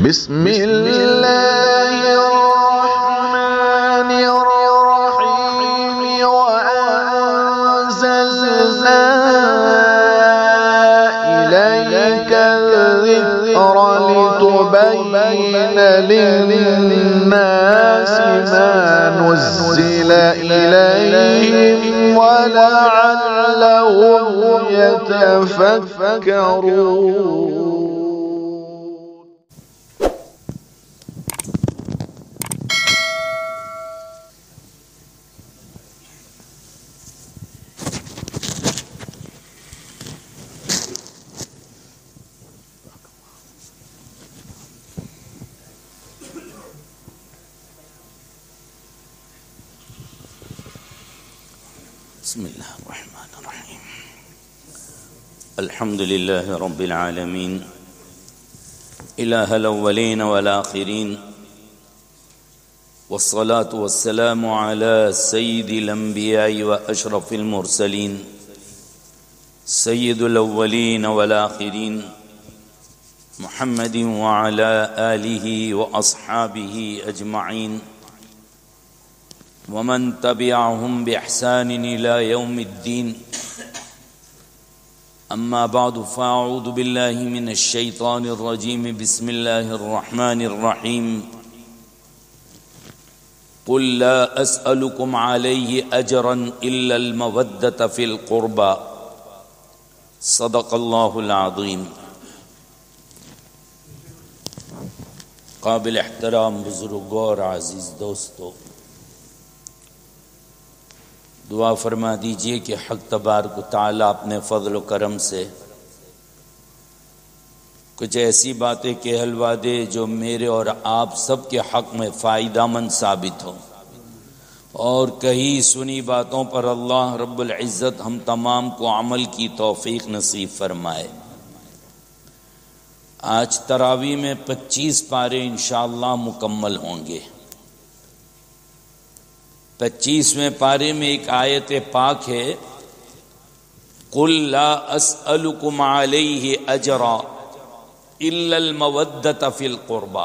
بسم الله الرحمن الرحيم وأنزلنا إليك الذكر لتبين للناس ما نزل إليهم ولعلهم يتفكرون. بسم الله الرحمن الرحيم. الحمد لله رب العالمين إله الأولين والآخرين، والصلاة والسلام على سيد الأنبياء وأشرف المرسلين سيد الأولين والآخرين محمد وعلى آله وأصحابه أجمعين ومن تبعهم بإحسان إلى يوم الدين. أما بعد، فأعوذ بالله من الشيطان الرجيم. بسم الله الرحمن الرحيم. قل لا أسألكم عليه أجرا إلا المودة في القربى. صدق الله العظيم. قابل احترام بزرگوں اور عزیز دوستو، دعا فرما دیجئے کہ حق تبارک و تعالیٰ اپنے فضل و کرم سے کچھ ایسی باتیں کہلوا دے جو میرے اور آپ سب کے حق میں فائدہ مند ثابت ہوں، اور کہی سنی باتوں پر اللہ رب العزت ہم تمام کو عمل کی توفیق نصیب فرمائے۔ آج تراویح میں 25 پارے انشاءاللہ مکمل ہوں گے۔ 25ویں پارے میں ایک آیت پاک ہے، قل لا اسألکم علیہ اجرا الا المودۃ فی القربى۔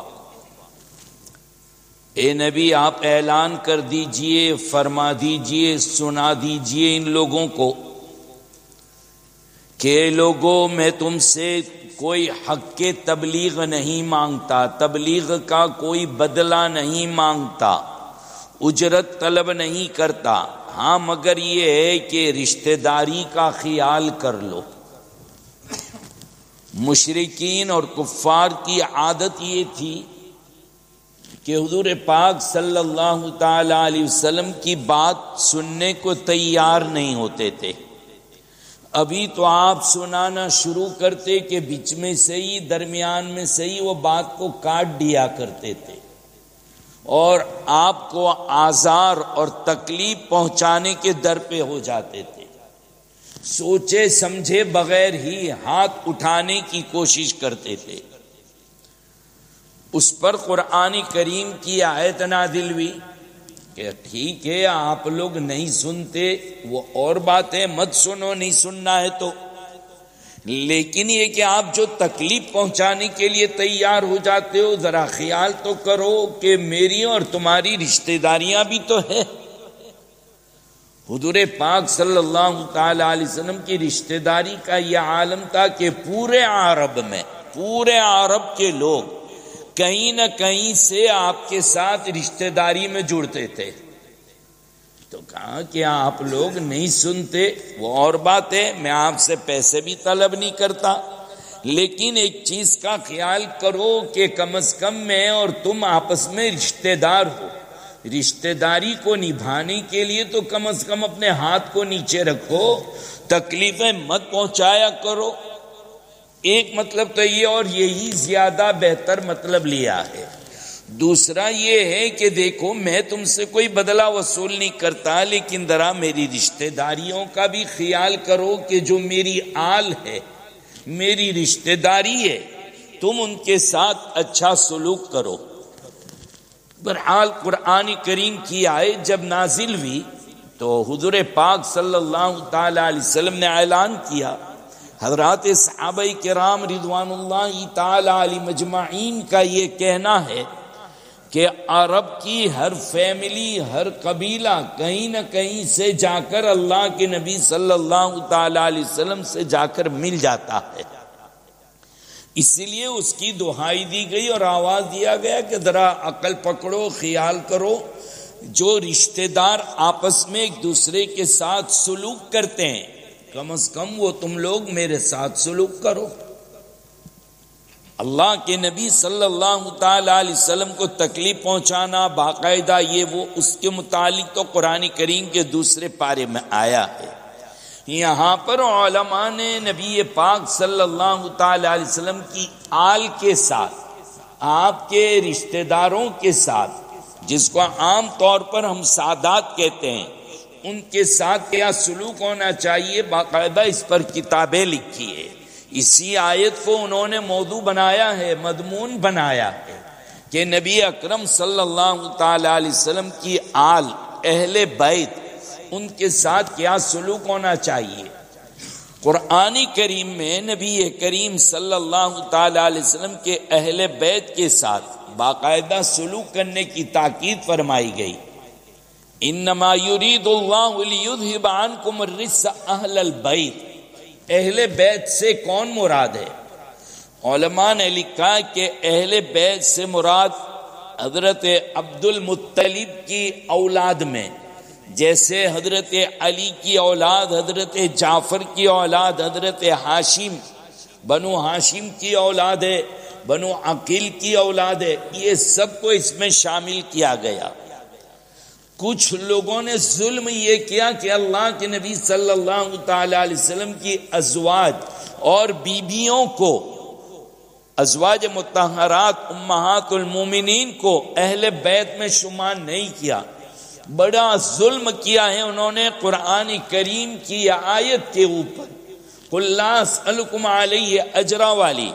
اے نبی، آپ اعلان کر دیجئے، فرما دیجئے، سنا دیجئے ان لوگوں کو کہ لوگوں، میں تم سے کوئی حق کے تبلیغ نہیں مانگتا، تبلیغ کا کوئی بدلہ نہیں مانگتا، اجرت طلب نہیں کرتا، ہاں مگر یہ ہے کہ رشتہ داری کا خیال کر لو۔ مشرکین اور کفار کی عادت یہ تھی کہ حضور پاک صلی اللہ تعالی علیہ وسلم کی بات سننے کو تیار نہیں ہوتے تھے۔ ابھی تو آپ سنانا شروع کرتے کہ بیچ میں سے ہی، درمیان میں سے ہی وہ بات کو کاٹ دیا کرتے تھے اور آپ کو آزار اور تکلیف پہنچانے کے در پہ ہو جاتے تھے۔ سوچے سمجھے بغیر ہی ہاتھ اٹھانے کی کوشش کرتے تھے۔ اس پر قرآن کریم کی آیت نازل ہوئی کہ ٹھیک ہے، آپ لوگ نہیں سنتے، وہ اور بات ہے، مت سنو، نہیں سننا ہے تو، لیکن یہ کہ آپ جو تکلیف پہنچانے کے لیے تیار ہو جاتے ہو، ذرا خیال تو کرو کہ میری اور تمہاری رشتہ داریاں بھی تو ہیں۔ حضور پاک صلی اللہ تعالی علیہ وسلم کی رشتہ داری کا یہ عالم تھا کہ پورے عرب میں، پورے عرب کے لوگ کہیں نہ کہیں سے آپ کے ساتھ رشتہ داری میں جڑتے تھے۔ تو کہا کہ آپ لوگ نہیں سنتے، وہ اور بات ہے، میں آپ سے پیسے بھی طلب نہیں کرتا، لیکن ایک چیز کا خیال کرو کہ کم از کم میں اور تم آپس میں رشتہ دار ہو، رشتہ داری کو نبھانے کے لیے تو کم از کم اپنے ہاتھ کو نیچے رکھو، تکلیفیں مت پہنچایا کرو۔ ایک مطلب تو یہ، اور یہی زیادہ بہتر مطلب لیا ہے۔ دوسرا یہ ہے کہ دیکھو، میں تم سے کوئی بدلہ وصول نہیں کرتا، لیکن ذرا میری رشتہ داریوں کا بھی خیال کرو کہ جو میری آل ہے، میری رشتہ داری ہے، تم ان کے ساتھ اچھا سلوک کرو۔ بہرحال قرآن کریم کی آیت جب نازل ہوئی تو حضور پاک صلی اللہ تعالی علیہ وسلم نے اعلان کیا، حضرات صحابہ کرام رضوان اللہ تعالی علیہم اجمعین کا یہ کہنا ہے کہ عرب کی ہر فیملی، ہر قبیلہ کہیں نہ کہیں سے جا کر اللہ کے نبی صلی اللہ تعالی علیہ وسلم سے جا کر مل جاتا ہے، اسی لیے اس کی دہائی دی گئی اور آواز دیا گیا کہ ذرا عقل پکڑو، خیال کرو، جو رشتہ دار آپس میں ایک دوسرے کے ساتھ سلوک کرتے ہیں کم از کم وہ تم لوگ میرے ساتھ سلوک کرو۔ اللہ کے نبی صلی اللہ تعالی علیہ وسلم کو تکلیف پہنچانا باقاعدہ یہ وہ اس کے متعلق تو قرآن کریم کے دوسرے پارے میں آیا ہے۔ یہاں پر علماء نے نبی پاک صلی اللہ تعالی علیہ وسلم کی آل کے ساتھ، آپ کے رشتہ داروں کے ساتھ، جس کو عام طور پر ہم سادات کہتے ہیں، ان کے ساتھ کیا سلوک ہونا چاہیے باقاعدہ اس پر کتابیں لکھی ہے۔ اسی آیت کو انہوں نے موضوع بنایا ہے، مضمون بنایا ہے کہ نبی اکرم صلی اللہ تعالی علیہ وسلم کی آل، اہل بیت، ان کے ساتھ کیا سلوک ہونا چاہیے۔ قرآن کریم میں نبی کریم صلی اللہ تعالی علیہ وسلم کے اہل بیت کے ساتھ باقاعدہ سلوک کرنے کی تاکید فرمائی گئی۔ انما یرید اللہ لیذھب عنکم الرجس اہل البیت، اہل بیت سے کون مراد ہے؟ علماء نے لکھا کہ اہل بیت سے مراد حضرت عبد المطلب کی اولاد میں، جیسے حضرت علی کی اولاد، حضرت جعفر کی اولاد، حضرت ہاشم، بنو ہاشم کی اولاد ہے، بنو عقیل کی اولاد ہے، یہ سب کو اس میں شامل کیا گیا۔ کچھ لوگوں نے ظلم یہ کیا کہ اللہ کے نبی صلی اللہ تعالی علیہ وسلم کی ازواج اور بیبیوں کو، ازواج مطہرات امہات المومنین کو اہل بیت میں شمار نہیں کیا۔ بڑا ظلم کیا ہے انہوں نے قرآن کریم کی آیت کے اوپر، قل لا اسألکم علیہ اجرا والی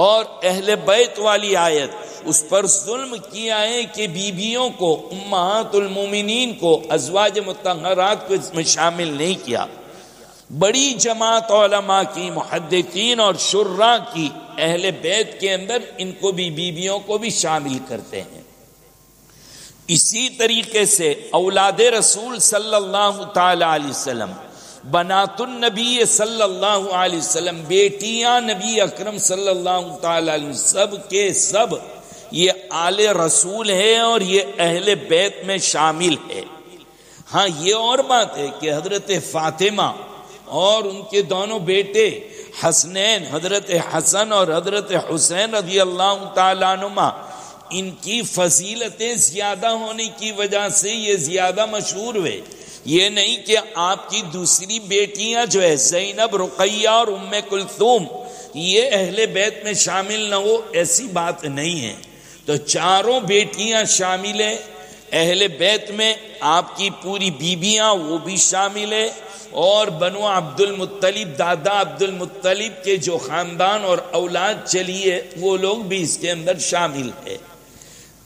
اور اہل بیت والی آیت، اس پر ظلم کیا ہے کہ بیبیوں کو، امہات المومنین کو، ازواج مطہرات کو اس میں شامل نہیں کیا۔ بڑی جماعت علماء کی، محدثین اور شراح کی، اہل بیت کے اندر ان کو بھی، بیبیوں کو بھی شامل کرتے ہیں۔ اسی طریقے سے اولاد رسول صلی اللہ تعالی علیہ وسلم، بنات النبی صلی اللہ علیہ وسلم، بیٹیاں نبی اکرم صلی اللہ تعالی علیہ وسلم، سب کے سب یہ آل رسول ہے اور یہ اہل بیت میں شامل ہے۔ ہاں یہ اور بات ہے کہ حضرت فاطمہ اور ان کے دونوں بیٹے حسنین، حضرت حسن اور حضرت حسین رضی اللہ تعالیٰ عنہما، ان کی فضیلتیں زیادہ ہونے کی وجہ سے یہ زیادہ مشہور ہوئے۔ یہ نہیں کہ آپ کی دوسری بیٹیاں جو ہے زینب، رقیہ اور ام کلثوم، یہ اہل بیت میں شامل نہ ہو، ایسی بات نہیں ہے۔ تو چاروں بیٹیاں شامل ہیں اہل بیت میں، آپ کی پوری بیبیاں وہ بھی شامل ہے، اور بنو عبد المطلب، دادا عبد المطلب کے جو خاندان اور اولاد چلی ہے وہ لوگ بھی اس کے اندر شامل ہے۔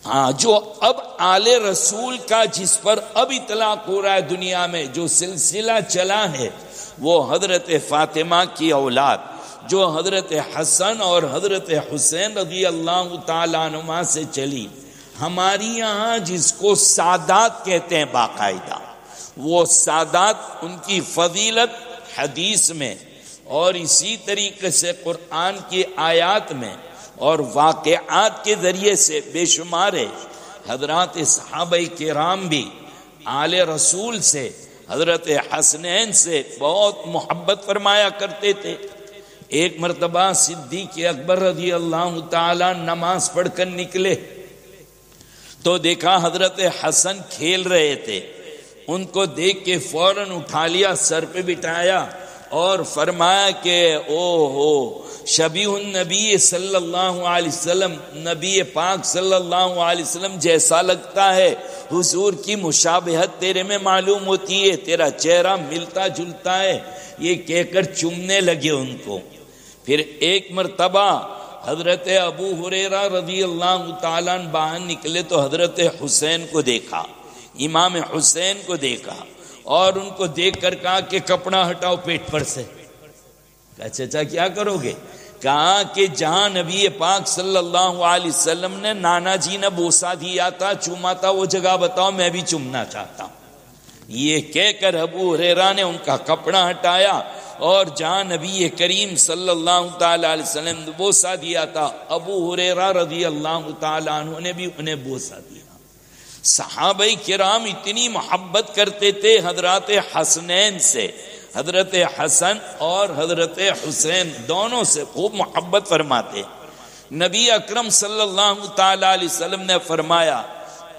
ہاں جو اب آل رسول کا جس پر اب اطلاق ہو رہا ہے دنیا میں، جو سلسلہ چلا ہے، وہ حضرت فاطمہ کی اولاد جو حضرت حسن اور حضرت حسین رضی اللہ تعالیٰ عنہما سے چلی۔ ہماری یہاں جس کو سادات کہتے ہیں باقاعدہ، وہ سادات، ان کی فضیلت حدیث میں اور اسی طریقے سے قرآن کی آیات میں اور واقعات کے ذریعے سے بے شمار ہے۔ حضرات صحابہ کرام بھی آل رسول سے، حضرت حسنین سے بہت محبت فرمایا کرتے تھے۔ ایک مرتبہ صدیق اکبر رضی اللہ تعالی نماز پڑھ کر نکلے تو دیکھا حضرت حسن کھیل رہے تھے، ان کو دیکھ کے فوراً اٹھا لیا، سر پہ بٹھایا اور فرمایا کہ او ہو شبیہ النبی صلی اللہ علیہ وسلم، نبی پاک صلی اللہ علیہ وسلم جیسا لگتا ہے، حضور کی مشابہت تیرے میں معلوم ہوتی ہے، تیرا چہرہ ملتا جلتا ہے، یہ کہہ کر چومنے لگے ان کو۔ پھر ایک مرتبہ حضرت ابو ہریرہ رضی اللہ تعالیٰ عنہ باہر نکلے تو حضرت حسین کو دیکھا، امام حسین کو دیکھا، اور ان کو دیکھ کر کہا کہ کپڑا ہٹاؤ پیٹ پر سے۔ کہا چچا کیا کرو گے؟ کہا کہ جہاں نبی پاک صلی اللہ علیہ وسلم نے نانا جی نے بوسا دیا تھا، چوما تھا، وہ جگہ بتاؤ، میں بھی چومنا چاہتا ہوں۔ یہ کہہ کر ابو ہریرہ نے ان کا کپڑا ہٹایا اور جہاں نبی کریم صلی اللہ تعالی علیہ وسلم نے بوسا دیا تھا، ابو ہریرہ رضی اللہ تعالی عنہ نے بھی انہیں بوسا دیا۔ صحابہ کرام اتنی محبت کرتے تھے حضرات حسنین سے، حضرت حسن اور حضرت حسین دونوں سے خوب محبت فرماتے۔ نبی اکرم صلی اللہ تعالی علیہ وسلم نے فرمایا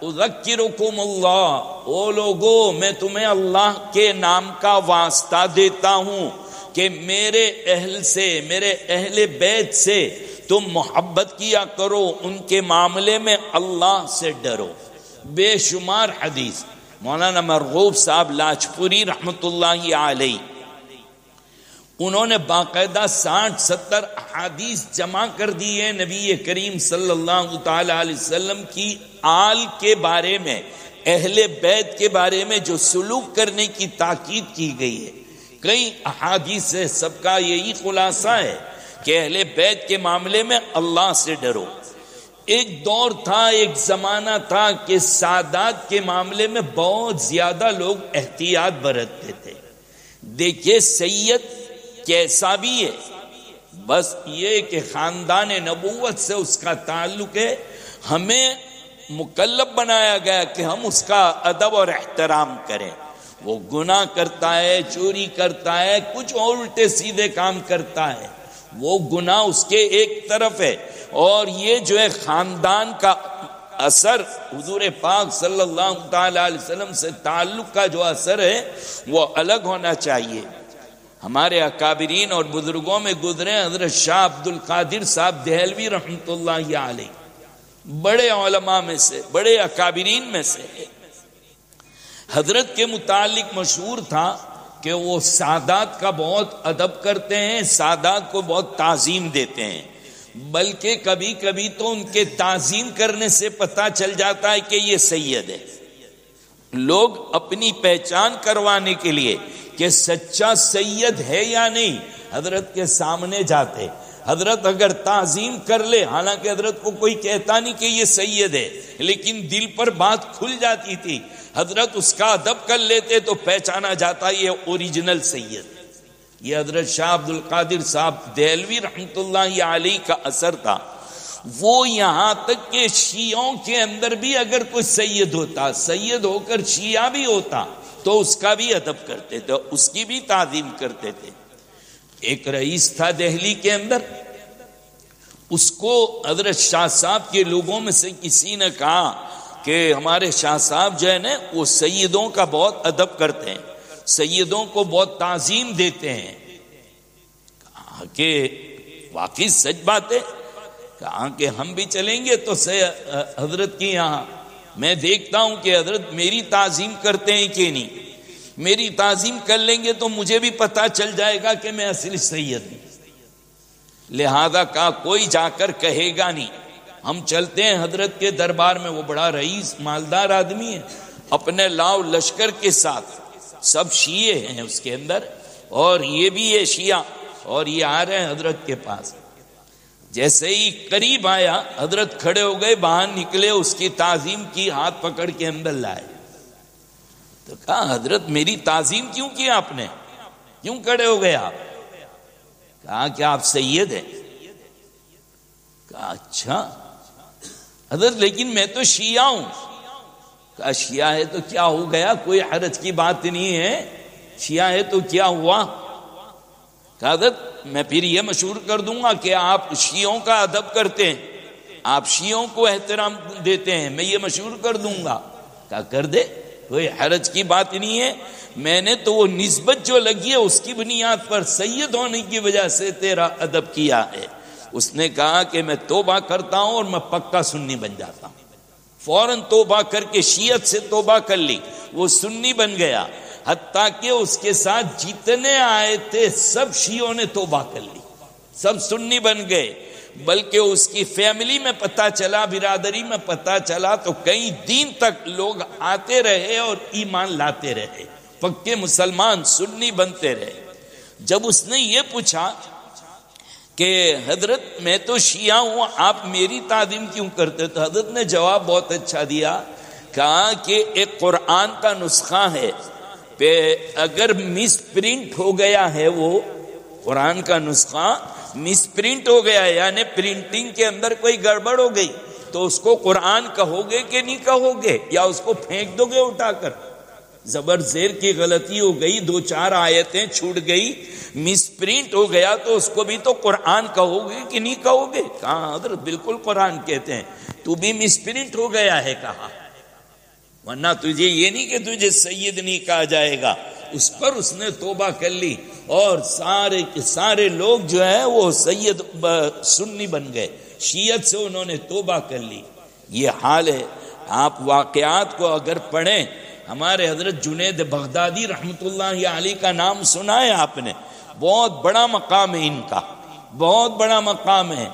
اذکرکم اللہ، او لوگو میں تمہیں اللہ کے نام کا واسطہ دیتا ہوں کہ میرے اہل سے، میرے اہل بیت سے تم محبت کیا کرو، ان کے معاملے میں اللہ سے ڈرو۔ بے شمار حدیث مولانا مرغوب صاحب لاجپوری رحمت اللہ علیہ انہوں نے باقاعدہ 60-70 احادیث جمع کر دی ہیں نبی کریم صلی اللہ تعالی علیہ وسلم کی آل کے بارے میں، اہل بیت کے بارے میں جو سلوک کرنے کی تاکید کی گئی ہے۔ کئی احادیث سے سب کا یہی خلاصہ ہے کہ اہل بیت کے معاملے میں اللہ سے ڈرو۔ ایک دور تھا، ایک زمانہ تھا کہ سادات کے معاملے میں بہت زیادہ لوگ احتیاط برتتے تھے۔ دیکھیے سید کیسا بھی ہے، بس یہ کہ خاندان نبوت سے اس کا تعلق ہے، ہمیں مکلف بنایا گیا کہ ہم اس کا ادب اور احترام کریں۔ وہ گناہ کرتا ہے، چوری کرتا ہے، کچھ اور الٹے سیدھے کام کرتا ہے، وہ گناہ اس کے ایک طرف ہے، اور یہ جو ہے خاندان کا اثر، حضور پاک صلی اللہ تعالی علیہ وسلم سے تعلق کا جو اثر ہے وہ الگ ہونا چاہیے۔ ہمارے اکابرین اور بزرگوں میں گزرے حضرت شاہ عبد القادر صاحب دہلوی رحمۃ اللہ علیہ، بڑے علماء میں سے، بڑے اکابرین میں سے۔ حضرت کے متعلق مشہور تھا کہ وہ سادات کا بہت ادب کرتے ہیں، سادات کو بہت تعظیم دیتے ہیں، بلکہ کبھی کبھی تو ان کے تعظیم کرنے سے پتہ چل جاتا ہے کہ یہ سید ہے۔ لوگ اپنی پہچان کروانے کے لیے کہ سچا سید ہے یا نہیں حضرت کے سامنے جاتے۔ حضرت اگر تعظیم کر لے، حالانکہ حضرت کو کوئی کہتا نہیں کہ یہ سید ہے، لیکن دل پر بات کھل جاتی تھی، حضرت اس کا ادب کر لیتے تو پہچانا جاتا یہ اوریجنل سید۔ یہ حضرت شاہ عبد القادر صاحب دہلوی رحمۃ اللہ علیہ کا اثر تھا۔ وہ یہاں تک کہ شیعوں کے اندر بھی اگر کوئی سید ہوتا، سید ہو کر شیعہ بھی ہوتا، تو اس کا بھی ادب کرتے تھے، اس کی بھی تعظیم کرتے تھے۔ ایک رئیس تھا دہلی کے اندر، اس کو حضرت شاہ صاحب کے لوگوں میں سے کسی نے کہا کہ ہمارے شاہ صاحب جو ہے نا وہ سیدوں کا بہت ادب کرتے ہیں، سیدوں کو بہت تعظیم دیتے ہیں۔ کہا کہ واقعی سچ بات ہے؟ کہا کہ ہم بھی چلیں گے تو حضرت کی یہاں، میں دیکھتا ہوں کہ حضرت میری تعظیم کرتے ہیں کہ نہیں، میری تعظیم کر لیں گے تو مجھے بھی پتہ چل جائے گا کہ میں اصل سید ہوں۔ لہذا کہا کوئی جا کر کہے گا نہیں، ہم چلتے ہیں حضرت کے دربار میں۔ وہ بڑا رئیس مالدار آدمی ہے، اپنے لاؤ لشکر کے ساتھ، سب شیعہ ہیں اس کے اندر، اور یہ بھی ہے شیعہ، اور یہ آ رہے ہیں حضرت کے پاس۔ جیسے ہی قریب آیا حضرت کھڑے ہو گئے، باہر نکلے، اس کی تعظیم کی، ہاتھ پکڑ کے اندر لائے۔ تو کہا حضرت میری تعظیم کیوں کی آپ نے، کیوں کھڑے ہو گئے آپ؟ کہا کہ آپ سید ہیں۔ کہا اچھا حضرت لیکن میں تو شیعہ ہوں۔ کہا شیعہ ہے تو کیا ہو گیا، کوئی حرج کی بات نہیں ہے، شیعہ ہے تو کیا ہوا؟ کہا حضرت میں پھر یہ مشہور کر دوں گا کہ آپ شیعوں کا ادب کرتے ہیں، آپ شیعوں کو احترام دیتے ہیں، میں یہ مشہور کر دوں گا۔ کہا کر دے، کوئی حرج کی بات نہیں ہے، میں نے تو وہ نسبت جو لگی ہے اس کی بنیاد پر سید ہونے کی وجہ سے تیرا ادب کیا ہے۔ اس نے کہا کہ میں توبہ کرتا ہوں اور میں پکا سنی بن جاتا ہوں۔ فوراً توبہ کر کے شیعت سے توبہ کر لی، وہ سنی بن گیا، حتیٰ کہ اس کے ساتھ جتنے آئے تھے سب شیعوں نے توبہ کر لی، سب سنی بن گئے۔ بلکہ اس کی فیملی میں پتہ چلا، برادری میں پتہ چلا، تو کئی دن تک لوگ آتے رہے اور ایمان لاتے رہے، پکے مسلمان سنی بنتے رہے۔ جب اس نے یہ پوچھا کہ حضرت میں تو شیعہ ہوں، آپ میری تعظیم کیوں کرتے؟ تو حضرت نے جواب بہت اچھا دیا، کہا کہ ایک قرآن کا نسخہ ہے، اگر مس پرنٹ ہو گیا ہے، وہ قرآن کا نسخہ مس پرنٹ ہو گیا ہے، یعنی پرنٹنگ کے اندر کوئی گڑبڑ ہو گئی، تو اس کو قرآن کہو گے کہ نہیں کہو گے، یا اس کو پھینک دو گے اٹھا کر؟ زبر زیر کی غلطی ہو گئی، 2-4 آیتیں چھوٹ گئی، مس پرنٹ ہو گیا، تو اس کو بھی تو قرآن کہو گے کہ نہیں کہو گے؟ کہا حضرت بالکل قرآن کہتے ہیں، تو بھی مس پرنٹ ہو گیا ہے، کہا ورنہ تجھے یہ نہیں کہ تجھے سید نہیں کہا جائے گا۔ اس پر اس نے توبہ کر لی، اور سارے کے سارے لوگ جو ہے وہ سید سنی بن گئے، شیعت سے انہوں نے توبہ کر لی۔ یہ حال ہے۔ آپ واقعات کو اگر پڑھیں، ہمارے حضرت جنید بغدادی رحمۃ اللہ علیہ کا نام سنا ہے آپ نے؟ بہت بڑا مقام ہے ان کا، بہت بڑا مقام ہے۔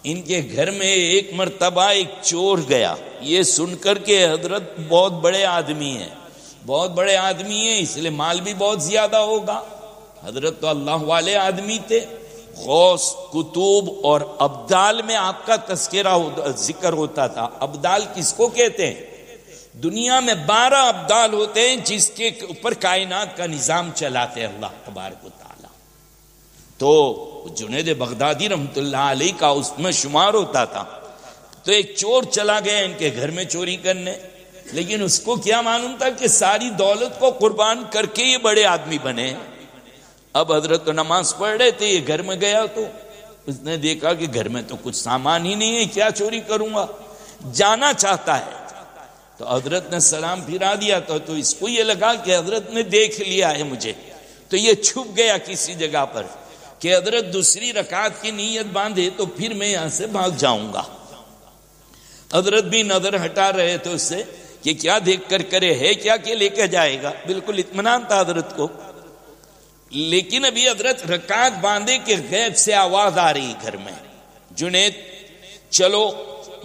ان کے گھر میں ایک مرتبہ ایک چور گیا، یہ سن کر کے حضرت بہت بڑے آدمی ہیں، بہت بڑے آدمی ہیں، اس لیے مال بھی بہت زیادہ ہوگا۔ حضرت تو اللہ والے آدمی تھے، غوث، کتب اور ابدال میں آپ کا تذکرہ ذکر ہوتا تھا۔ ابدال کس کو کہتے ہیں؟ دنیا میں 12 ابدال ہوتے ہیں جس کے اوپر کائنات کا نظام چلاتے ہیں اللہ تبارک و تعالی۔ تو جنید بغدادی رحمۃ اللہ علیہ کا اس میں شمار ہوتا تھا۔ تو ایک چور چلا گیا ان کے گھر میں چوری کرنے، لیکن اس کو کیا معلوم تھا کہ ساری دولت کو قربان کر کے یہ بڑے آدمی بنے۔ اب حضرت تو نماز پڑھ رہے تھے، یہ گھر میں گیا تو اس نے دیکھا کہ گھر میں تو کچھ سامان ہی نہیں ہے، کیا چوری کروں گا؟ جانا چاہتا ہے، تو حضرت نے سلام پھرا دیا، تو اس کو یہ لگا کہ حضرت نے دیکھ لیا ہے مجھے، تو یہ چھپ گیا کسی جگہ پر کہ حضرت دوسری رکعت کی نیت باندھے تو پھر میں یہاں سے بھاگ جاؤں گا۔ حضرت بھی نظر ہٹا رہے تھے اس سے کہ کیا دیکھ کر کرے، ہے کیا کہ لے کے جائے گا، بالکل اطمینان تھا حضرت کو۔ لیکن ابھی حضرت رکعت باندھے کہ غیب سے آواز آ رہی گھر میں، جنید چلو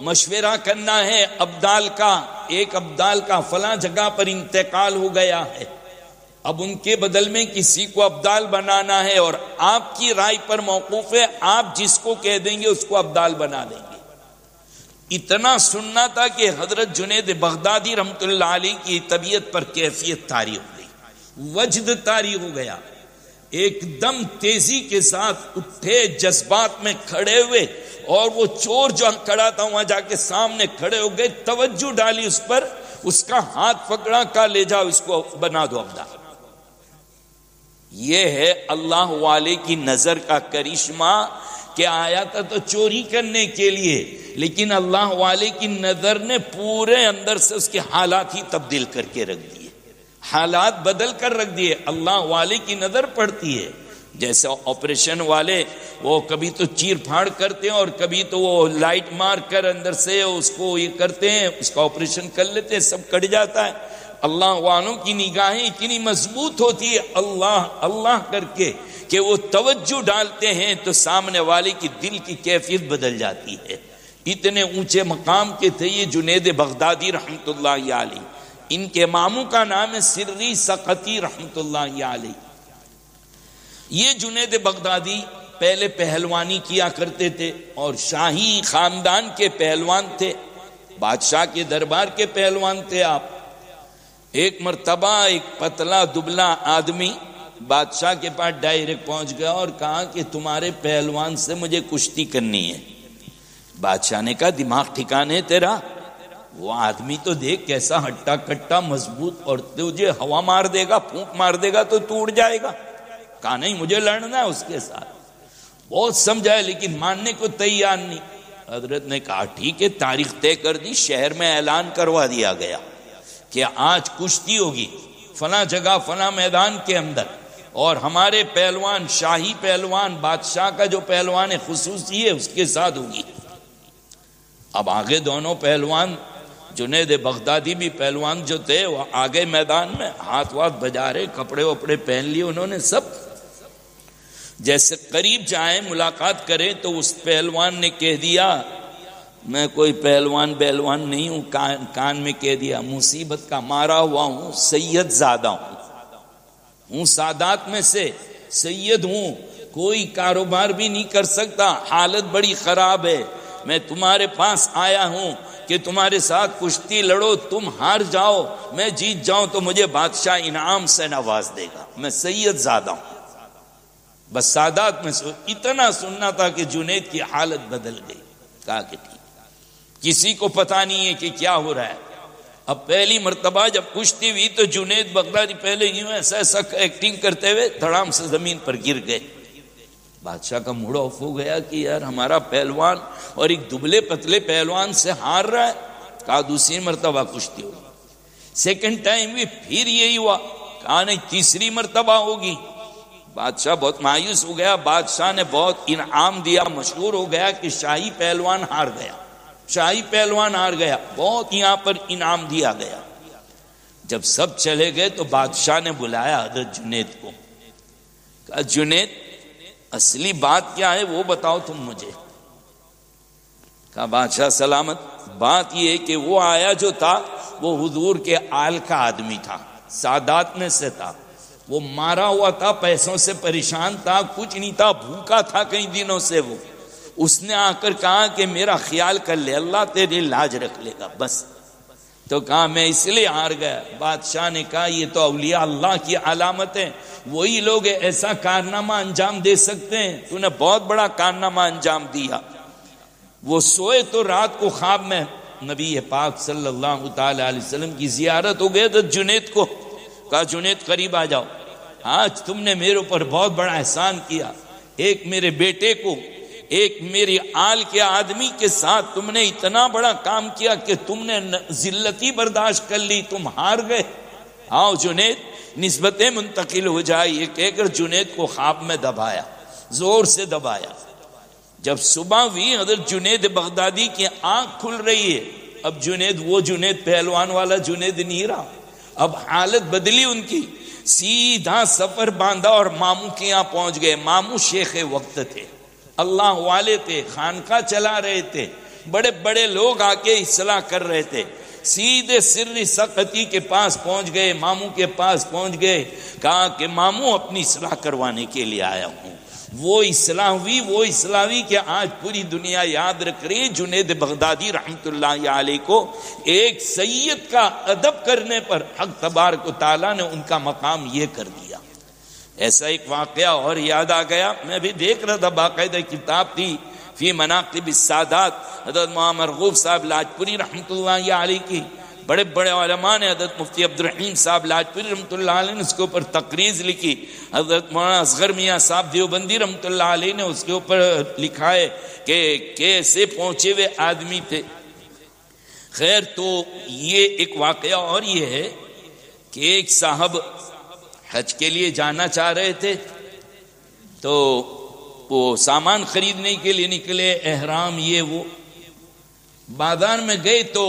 مشورہ کرنا ہے، ابدال کا، ایک ابدال کا فلاں جگہ پر انتقال ہو گیا ہے، اب ان کے بدل میں کسی کو ابدال بنانا ہے، اور آپ کی رائے پر موقوف ہے، آپ جس کو کہہ دیں گے اس کو ابدال بنا دیں گے۔ اتنا سننا تھا کہ حضرت جنید بغدادی رحمۃ اللہ علیہ کی طبیعت پر کیفیت طاری ہو گئی، وجد طاری ہو گیا، ایک دم تیزی کے ساتھ اٹھے، جذبات میں کھڑے ہوئے، اور وہ چور جو کھڑا تھا وہاں جا کے سامنے کھڑے ہو گئے، توجہ ڈالی اس پر، اس کا ہاتھ پکڑا، کہا لے جاؤ اس کو بنا دو ابدال۔ یہ ہے اللہ والے کی نظر کا کرشمہ کہ آیا تھا تو چوری کرنے کے لیے، لیکن اللہ والے کی نظر نے پورے اندر سے اس کے حالات ہی تبدیل کر کے رکھ دیے، حالات بدل کر رکھ دیے۔ اللہ والے کی نظر پڑتی ہے، جیسے آپریشن والے وہ کبھی تو چیر پھاڑ کرتے ہیں، اور کبھی تو وہ لائٹ مار کر اندر سے اس کو یہ کرتے ہیں، اس کا آپریشن کر لیتے ہیں، سب کٹ جاتا ہے۔ اللہ والوں کی نگاہیں اتنی مضبوط ہوتی ہے اللہ اللہ کر کے کہ وہ توجہ ڈالتے ہیں تو سامنے والے کی دل کی کیفیت بدل جاتی ہے۔ اتنے اونچے مقام کے تھے یہ جنید بغدادی رحمۃ اللہ علیہ۔ ان کے ماموں کا نام ہے سری سقطی رحمۃ اللہ علیہ۔ یہ جنید بغدادی پہلے پہلوانی کیا کرتے تھے، اور شاہی خاندان کے پہلوان تھے، بادشاہ کے دربار کے پہلوان تھے آپ۔ ایک مرتبہ ایک پتلا دبلا آدمی بادشاہ کے پاس ڈائریکٹ پہنچ گیا اور کہا کہ تمہارے پہلوان سے مجھے کشتی کرنی ہے۔ بادشاہ نے کہا دماغ ٹھکانے تیرا، وہ آدمی تو دیکھ کیسا ہٹا کٹا مضبوط، اور تجھے ہوا مار دے گا، پھونک مار دے گا تو ٹوٹ جائے گا۔ کہا نہیں مجھے لڑنا ہے اس کے ساتھ۔ بہت سمجھایا لیکن ماننے کو تیار نہیں۔ حضرت نے کہا ٹھیک ہے، تاریخ طے کر دی، شہر میں اعلان کروا دیا گیا کہ آج کشتی ہوگی فلاں جگہ فلاں میدان کے اندر، اور ہمارے پہلوان شاہی پہلوان بادشاہ کا جو پہلوان خصوصی ہے اس کے ساتھ ہوگی۔ اب آگے دونوں پہلوان، جنید بغدادی بھی پہلوان جو تھے وہ آگے میدان میں ہاتھ واتھ بجا رہے، کپڑے وپڑے پہن لیے انہوں نے سب۔ جیسے قریب جائیں ملاقات کریں تو اس پہلوان نے کہہ دیا میں کوئی پہلوان بیلوان نہیں ہوں، کان میں کہہ دیا مصیبت کا مارا ہوا ہوں، سید زادہ ہوں سادات میں سے، سید ہوں، کوئی کاروبار بھی نہیں کر سکتا، حالت بڑی خراب ہے، میں تمہارے پاس آیا ہوں کہ تمہارے ساتھ کشتی لڑو، تم ہار جاؤ میں جیت جاؤں تو مجھے بادشاہ انعام سے نواز دے گا، میں سید زادہ ہوں۔ بس سادات میں اتنا سننا تھا کہ جنید کی حالت بدل گئی۔ کہا کہ ٹھیک، کسی کو پتا نہیں ہے کہ کیا ہو رہا ہے۔ اب پہلی مرتبہ جب کشتی ہوئی تو جنید بغدادی پہلے یوں ایسا ایسا ایکٹنگ کرتے ہوئے دھڑام سے زمین پر گر گئے۔ بادشاہ کا موڈ آف ہو گیا کہ یار ہمارا پہلوان اور ایک دبلے پتلے پہلوان سے ہار رہا ہے۔ کہا دوسری مرتبہ کشتی ہوگی، سیکنڈ ٹائم بھی پھر یہی ہوا، کہا نہیں تیسری مرتبہ ہوگی۔ بادشاہ بہت مایوس ہو گیا، بادشاہ نے بہت انعام دیا، مشہور ہو گیا کہ شاہی پہلوان ہار گیا، شاہی پہلوان ہار گیا، بہت یہاں پر انعام دیا گیا۔ جب سب چلے گئے تو بادشاہ نے بلایا حضرت جنید کو، کہا جنید اصلی بات کیا ہے وہ بتاؤ تم مجھے۔ کہا بادشاہ سلامت، بات یہ ہے کہ وہ آیا جو تھا وہ حضور کے آل کا آدمی تھا، سادات میں سے تھا، وہ مارا ہوا تھا، پیسوں سے پریشان تھا، کچھ نہیں تھا، بھوکا تھا کئی دنوں سے وہ۔ اس نے آ کر کہا کہ میرا خیال کر لے، اللہ تیری لاج رکھ لے گا بس۔ تو کہا میں اس لیے ہار گیا۔ بادشاہ نے کہا یہ تو اولیاء اللہ کی علامت ہے، وہی لوگ ایسا کارنامہ انجام دے سکتے ہیں، تو نے بہت بڑا کارنامہ انجام دیا۔ وہ سوئے تو رات کو خواب میں نبی پاک صلی اللہ تعالی علیہ وسلم کی زیارت ہو گئی تو جنید کو کہا جنید قریب آ جاؤ، آج تم نے میرے اوپر بہت بڑا احسان کیا، ایک میرے بیٹے کو، ایک میری آل کے آدمی کے ساتھ تم نے اتنا بڑا کام کیا کہ تم نے ذلتی برداشت کر لی، تم ہار گئے، آؤ جنید نسبتیں منتقل ہو جائے، یہ کہہ کر جنید کو خواب میں دبایا، زور سے دبایا۔ جب صبح ہوئی حضرت جنید بغدادی کی آنکھ کھل رہی ہے، اب جنید وہ جنید پہلوان والا جنید نہیں رہا، اب حالت بدلی ان کی، سیدھا سفر باندھا اور ماموں کے یہاں پہنچ گئے۔ ماموں شیخ وقت تھے، اللہ والے تھے، خانقاہ چلا رہے تھے، بڑے بڑے لوگ آ کے اصلاح کر رہے تھے۔ سیدھے سر سقطی کے پاس پہنچ گئے، ماموں کے پاس پہنچ گئے، کہا کہ ماموں اپنی اصلاح کروانے کے لیے آیا ہوں۔ وہ اصلاح ہوئی کہ آج پوری دنیا یاد رکھ رہی ہے جنید بغدادی رحمت اللہ علیہ کو ایک سید کا ادب کرنے پر حق تبارک و تعالیٰ نے ان کا مقام یہ کر دیا۔ ایسا ایک واقعہ اور یاد آ گیا، میں بھی دیکھ رہا تھا، باقاعدہ کتاب تھی فی مناقب السادات، حضرت مولانا مرغوب صاحب لاجپوری رحمت اللہ علیہ کی، بڑے بڑے علماء نے، حضرت مفتی عبدالرحیم صاحب لاجپوری رحمۃ اللہ علیہ نے اس کے اوپر تقریض لکھی، حضرت مولانا اصغر میاں صاحب دیوبندی رحمۃ اللہ علیہ نے اس کے اوپر لکھا ہے کہ کیسے پہنچے ہوئے آدمی تھے۔ خیر، تو یہ ایک واقعہ اور یہ ہے کہ ایک صاحب حج کے لیے جانا چاہ رہے تھے، تو وہ سامان خریدنے کے لیے نکلے، احرام یہ وہ، بازار میں گئے تو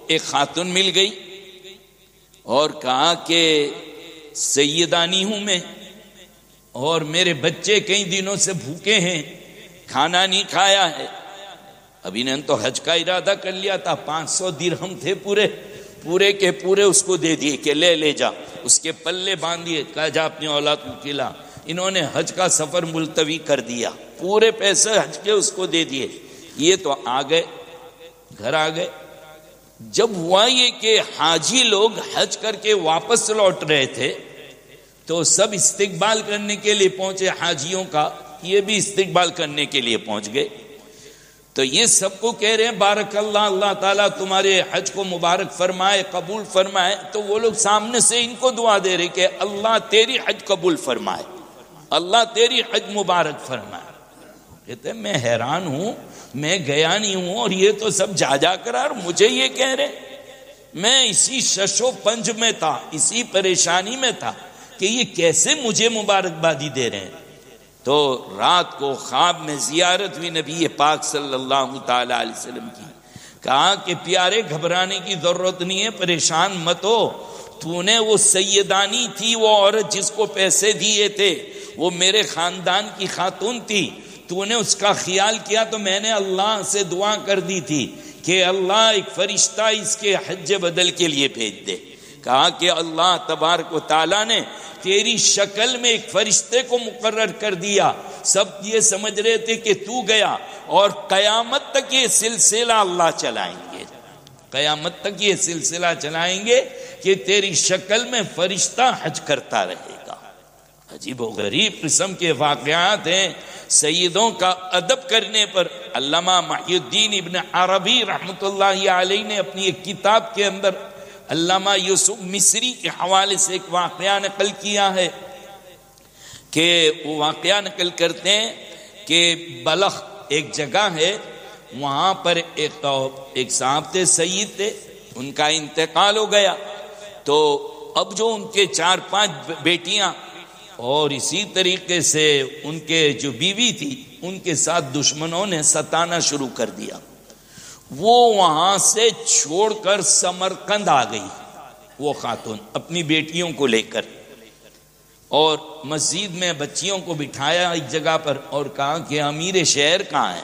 ایک خاتون مل گئی اور کہا کہ سیدانی ہوں میں، اور میرے بچے کئی دنوں سے بھوکے ہیں، کھانا نہیں کھایا ہے۔ ابھی نے تو حج کا ارادہ کر لیا تھا، 500 درہم تھے پورے کے پورے اس کو دے دیے کہ لے جا، اس کے پلے باندھ دیے، کہا جا اپنی اولاد کو کھلا۔ انہوں نے حج کا سفر ملتوی کر دیا، پورے پیسے حج کے اس کو دے دیے۔ یہ تو آ گئے، گھر آ گئے۔ جب ہوا یہ کہ حاجی لوگ حج کر کے واپس لوٹ رہے تھے تو سب استقبال کرنے کے لیے پہنچے حاجیوں کا، یہ بھی استقبال کرنے کے لیے پہنچ گئے۔ تو یہ سب کو کہہ رہے ہیں بارک اللہ، اللہ تعالیٰ تمہارے حج کو مبارک فرمائے، قبول فرمائے۔ تو وہ لوگ سامنے سے ان کو دعا دے رہے کہ اللہ تیری حج قبول فرمائے، اللہ تیری حج مبارک فرمائے۔ کہتے ہیں میں حیران ہوں، میں گیا نہیں ہوں اور یہ تو سب جا کر اور مجھے یہ کہہ رہے، میں اسی شش و پنج میں تھا، اسی پریشانی میں تھا کہ یہ کیسے مجھے مبارکبادی دے رہے ہیں۔ تو رات کو خواب میں زیارت ہوئی نبی پاک صلی اللہ تعالی علیہ وسلم کی، کہا کہ پیارے گھبرانے کی ضرورت نہیں ہے، پریشان مت ہو، تو نے وہ سیدانی تھی، وہ عورت جس کو پیسے دیے تھے، وہ میرے خاندان کی خاتون تھی، تو نے اس کا خیال کیا تو میں نے اللہ سے دعا کر دی تھی کہ اللہ ایک فرشتہ اس کے حج بدل کے لیے بھیج دے۔ کہا کہ اللہ تبارک و تعالیٰ نے تیری شکل میں ایک فرشتے کو مقرر کر دیا، سب یہ سمجھ رہے تھے کہ تو گیا، اور قیامت تک یہ سلسلہ اللہ چلائیں گے، قیامت تک یہ سلسلہ چلائیں گے کہ تیری شکل میں فرشتہ حج کرتا رہے گا۔ عجیب و غریب قسم کے واقعات ہیں۔ سیدوں کا ادب کرنے پر علامہ محی الدین ابن عربی رحمۃ اللہ علیہ نے اپنی ایک کتاب کے اندر علامہ یوسف مصری کے حوالے سے ایک واقعہ نقل کیا ہے کہ وہ واقعہ نقل کرتے ہیں کہ بلخ ایک جگہ ہے، وہاں پر ایک صاحب تھے، سید تھے، ان کا انتقال ہو گیا، تو اب جو ان کے 4-5 بیٹیاں اور اسی طریقے سے ان کے جو بیوی تھی، ان کے ساتھ دشمنوں نے ستانا شروع کر دیا۔ وہ وہاں سے چھوڑ کر سمرقند آ گئی، وہ خاتون اپنی بیٹیوں کو لے کر، اور مسجد میں بچیوں کو بٹھایا ایک جگہ پر اور کہا کہ امیر شہر کہاں ہے؟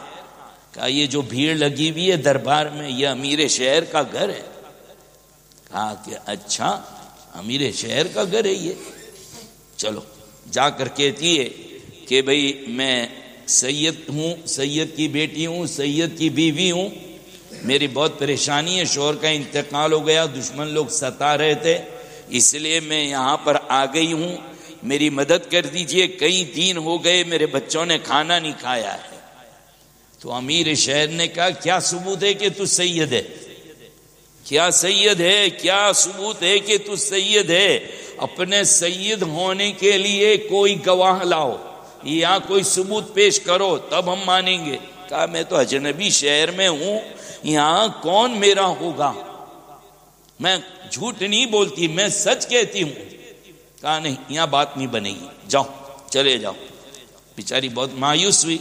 کہا یہ جو بھیڑ لگی ہوئی ہے دربار میں یہ امیر شہر کا گھر ہے۔ کہا کہ اچھا امیر شہر کا گھر ہے یہ، چلو جا کر کہتی ہے کہ بھئی میں سید ہوں، سید کی بیٹی ہوں، سید کی بیوی ہوں، میری بہت پریشانی ہے، شوہر کا انتقال ہو گیا، دشمن لوگ ستا رہے تھے، اس لیے میں یہاں پر آ گئی ہوں، میری مدد کر دیجئے، کئی دن ہو گئے میرے بچوں نے کھانا نہیں کھایا ہے۔ تو امیر شہر نے کہا کیا ثبوت ہے کہ تو سید ہے؟ کیا سید ہے؟ کیا ثبوت ہے کہ تو سید ہے؟ اپنے سید ہونے کے لیے کوئی گواہ لاؤ یا کوئی ثبوت پیش کرو تب ہم مانیں گے۔ کہا میں تو اجنبی شہر میں ہوں، یہاں کون میرا ہوگا، میں جھوٹ نہیں بولتی، میں سچ کہتی ہوں۔ کہا نہیں یہاں بات نہیں بنے گی، جاؤ چلے جاؤ۔ بیچاری بہت مایوس ہوئی،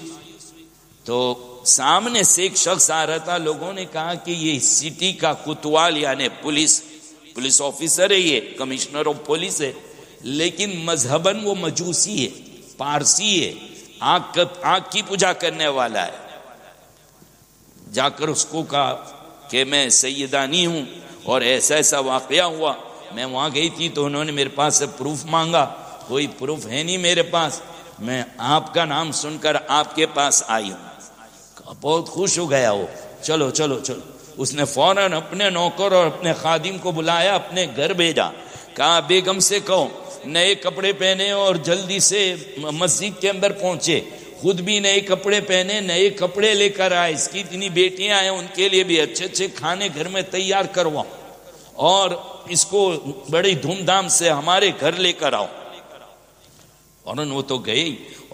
تو سامنے سے ایک شخص آ رہا تھا، لوگوں نے کہا کہ یہ سٹی کا کوتوال یعنی پولیس آفیسر ہے، یہ کمشنر آف پولیس ہے، لیکن مذہباً وہ مجوسی ہے، پارسی ہے، آنکھ کی پوجا کرنے والا ہے۔ جا کر اس کو کہا کہ میں سیدانی ہوں اور ایسا ایسا واقعہ ہوا، میں وہاں گئی تھی تو انہوں نے میرے پاس سے پروف مانگا، کوئی پروف ہے نہیں میرے پاس، میں آپ کا نام سن کر آپ کے پاس آئی ہوں۔ بہت خوش ہو گیا وہ، چلو چلو چلو، اس نے فوراً اپنے نوکر اور اپنے خادم کو بلایا، اپنے گھر بھیجا، کہا بیگم سے کہو نئے کپڑے پہنے اور جلدی سے مسجد کے اندر پہنچے، خود بھی نئے کپڑے پہنے، نئے کپڑے لے کر آئے، اس کی اتنی بیٹیاں ہیں ان کے لیے بھی اچھے اچھے کھانے گھر میں تیار کرواؤ اور اس کو بڑی دھوم دھام سے ہمارے گھر لے کر آؤ۔ اور وہ تو گئے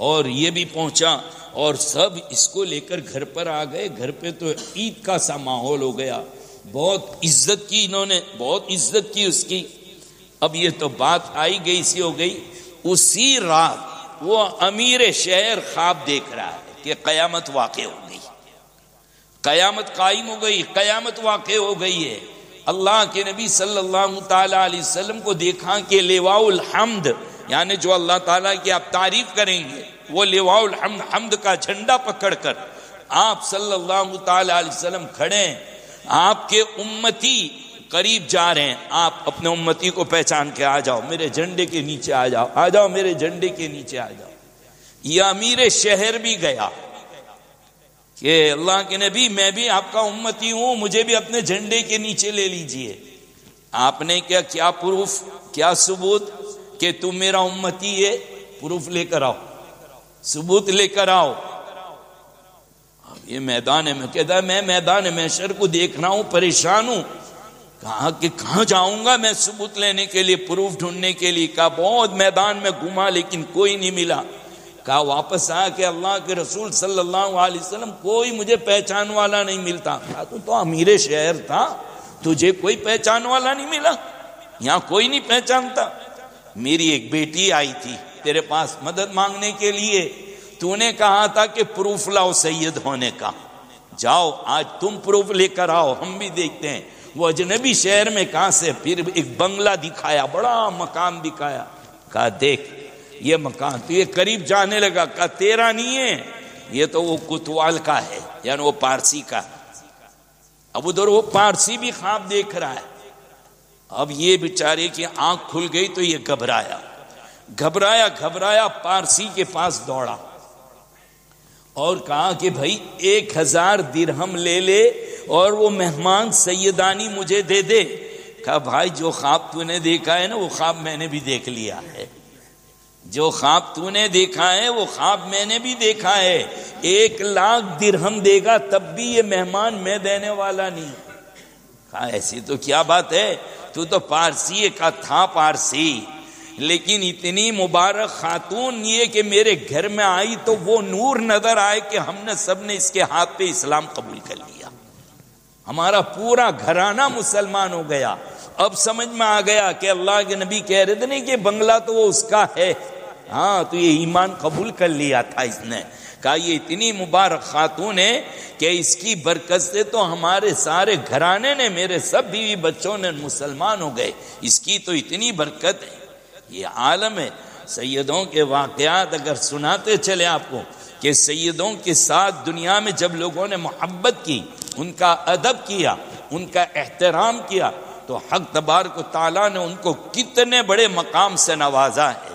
اور یہ بھی پہنچا اور سب اس کو لے کر گھر پر آ گئے۔ گھر پہ تو عید کا سا ماحول ہو گیا، بہت عزت کی انہوں نے، بہت عزت کی اس کی۔ اب یہ تو بات آئی گئی سی ہو گئی، اسی رات وہ امیر شہر خواب دیکھ رہا ہے کہ قیامت واقع ہو گئی، قیامت قائم ہو گئی، قیامت واقع ہو گئی ہے۔ اللہ کے نبی صلی اللہ تعالی علیہ وسلم کو دیکھا کہ لواء الحمد یعنی جو اللہ تعالیٰ کی آپ تعریف کریں گے، وہ لواء الحمد، حمد کا جھنڈا پکڑ کر آپ صلی اللہ تعالی علیہ وسلم کھڑے ہیں، آپ کے امتی قریب جا رہے ہیں، آپ اپنے امتی کو پہچان کے آ جاؤ، میرے جھنڈے کے نیچے آ جاؤ، آ جاؤ میرے جھنڈے کے نیچے آ جاؤ۔ یہ امیر شہر بھی گیا کہ اللہ کے نبی میں بھی آپ کا امتی ہوں، مجھے بھی اپنے جھنڈے کے نیچے لے لیجئے۔ آپ نے کیا پروف، کیا ثبوت کہ تم میرا امتی ہے؟ پروف لے کر آؤ، ثبوت لے کر آؤ۔ اب یہ میدان میں کہتا ہے میں میدان محشر کو دیکھ رہا ہوں، پریشان ہوں، کہا کہ کہاں جاؤں گا میں ثبوت لینے کے لیے، پروف ڈھونڈنے کے لیے؟ کہا بہت میدان میں گھوما لیکن کوئی نہیں ملا۔ کہا واپس آیا کہ اللہ کے رسول صلی اللہ علیہ وسلم کوئی مجھے پہچان والا نہیں ملتا۔ کہا تو امیر شہر تھا، تجھے کوئی پہچان والا نہیں ملا؟ یہاں کوئی نہیں پہچانتا؟ میری ایک بیٹی آئی تھی تیرے پاس مدد مانگنے کے لیے، تو نے کہا تھا کہ پروف لاؤ سید ہونے کا، جاؤ آج تم پروف لے کر آؤ، ہم بھی دیکھتے ہیں۔ وہ اجنبی شہر میں کہاں سے، پھر ایک بنگلہ دکھایا، بڑا مکان دکھایا، کہا دیکھ یہ مکان، تو یہ قریب جانے لگا، کہا تیرا نہیں ہے، یہ تو وہ کوتوال کا ہے، یعنی وہ پارسی کا۔ اب ادھر وہ پارسی بھی خواب دیکھ رہا ہے اب یہ بیچارے کی آنکھ کھل گئی تو یہ گھبرایا پارسی کے پاس دوڑا اور کہا کہ بھائی 1000 درہم لے لے اور وہ مہمان سیدانی مجھے دے دے. کہا بھائی جو خواب تو نے دیکھا ہے نا وہ خواب میں نے بھی دیکھ لیا ہے. جو خواب تو نے دیکھا ہے وہ خواب میں نے بھی دیکھا ہے. 1,00,000 درہم دے گا تب بھی یہ مہمان میں دینے والا نہیں. کہا ایسی تو کیا بات ہے, تو پارسی ہے. کہا تھا پارسی, لیکن اتنی مبارک خاتون یہ کہ میرے گھر میں آئی تو وہ نور نظر آئے کہ ہم نے سب نے اس کے ہاتھ پہ اسلام قبول کر لیا, ہمارا پورا گھرانہ مسلمان ہو گیا. اب سمجھ میں آ گیا کہ اللہ کے نبی کہہ رہے تھے نہیں کہ بنگلہ تو وہ اس کا ہے, ہاں تو یہ ایمان قبول کر لیا تھا اس نے. کہا یہ اتنی مبارک خاتون ہے کہ اس کی برکت سے تو ہمارے سارے گھرانے نے, میرے سب بیوی بچوں نے مسلمان ہو گئے, اس کی تو اتنی برکت ہے. یہ عالم ہے. سیدوں کے واقعات اگر سناتے چلے آپ کو کہ سیدوں کے ساتھ دنیا میں جب لوگوں نے محبت کی, ان کا ادب کیا, ان کا احترام کیا, تو حق تبارک و تعالیٰ نے ان کو کتنے بڑے مقام سے نوازا ہے.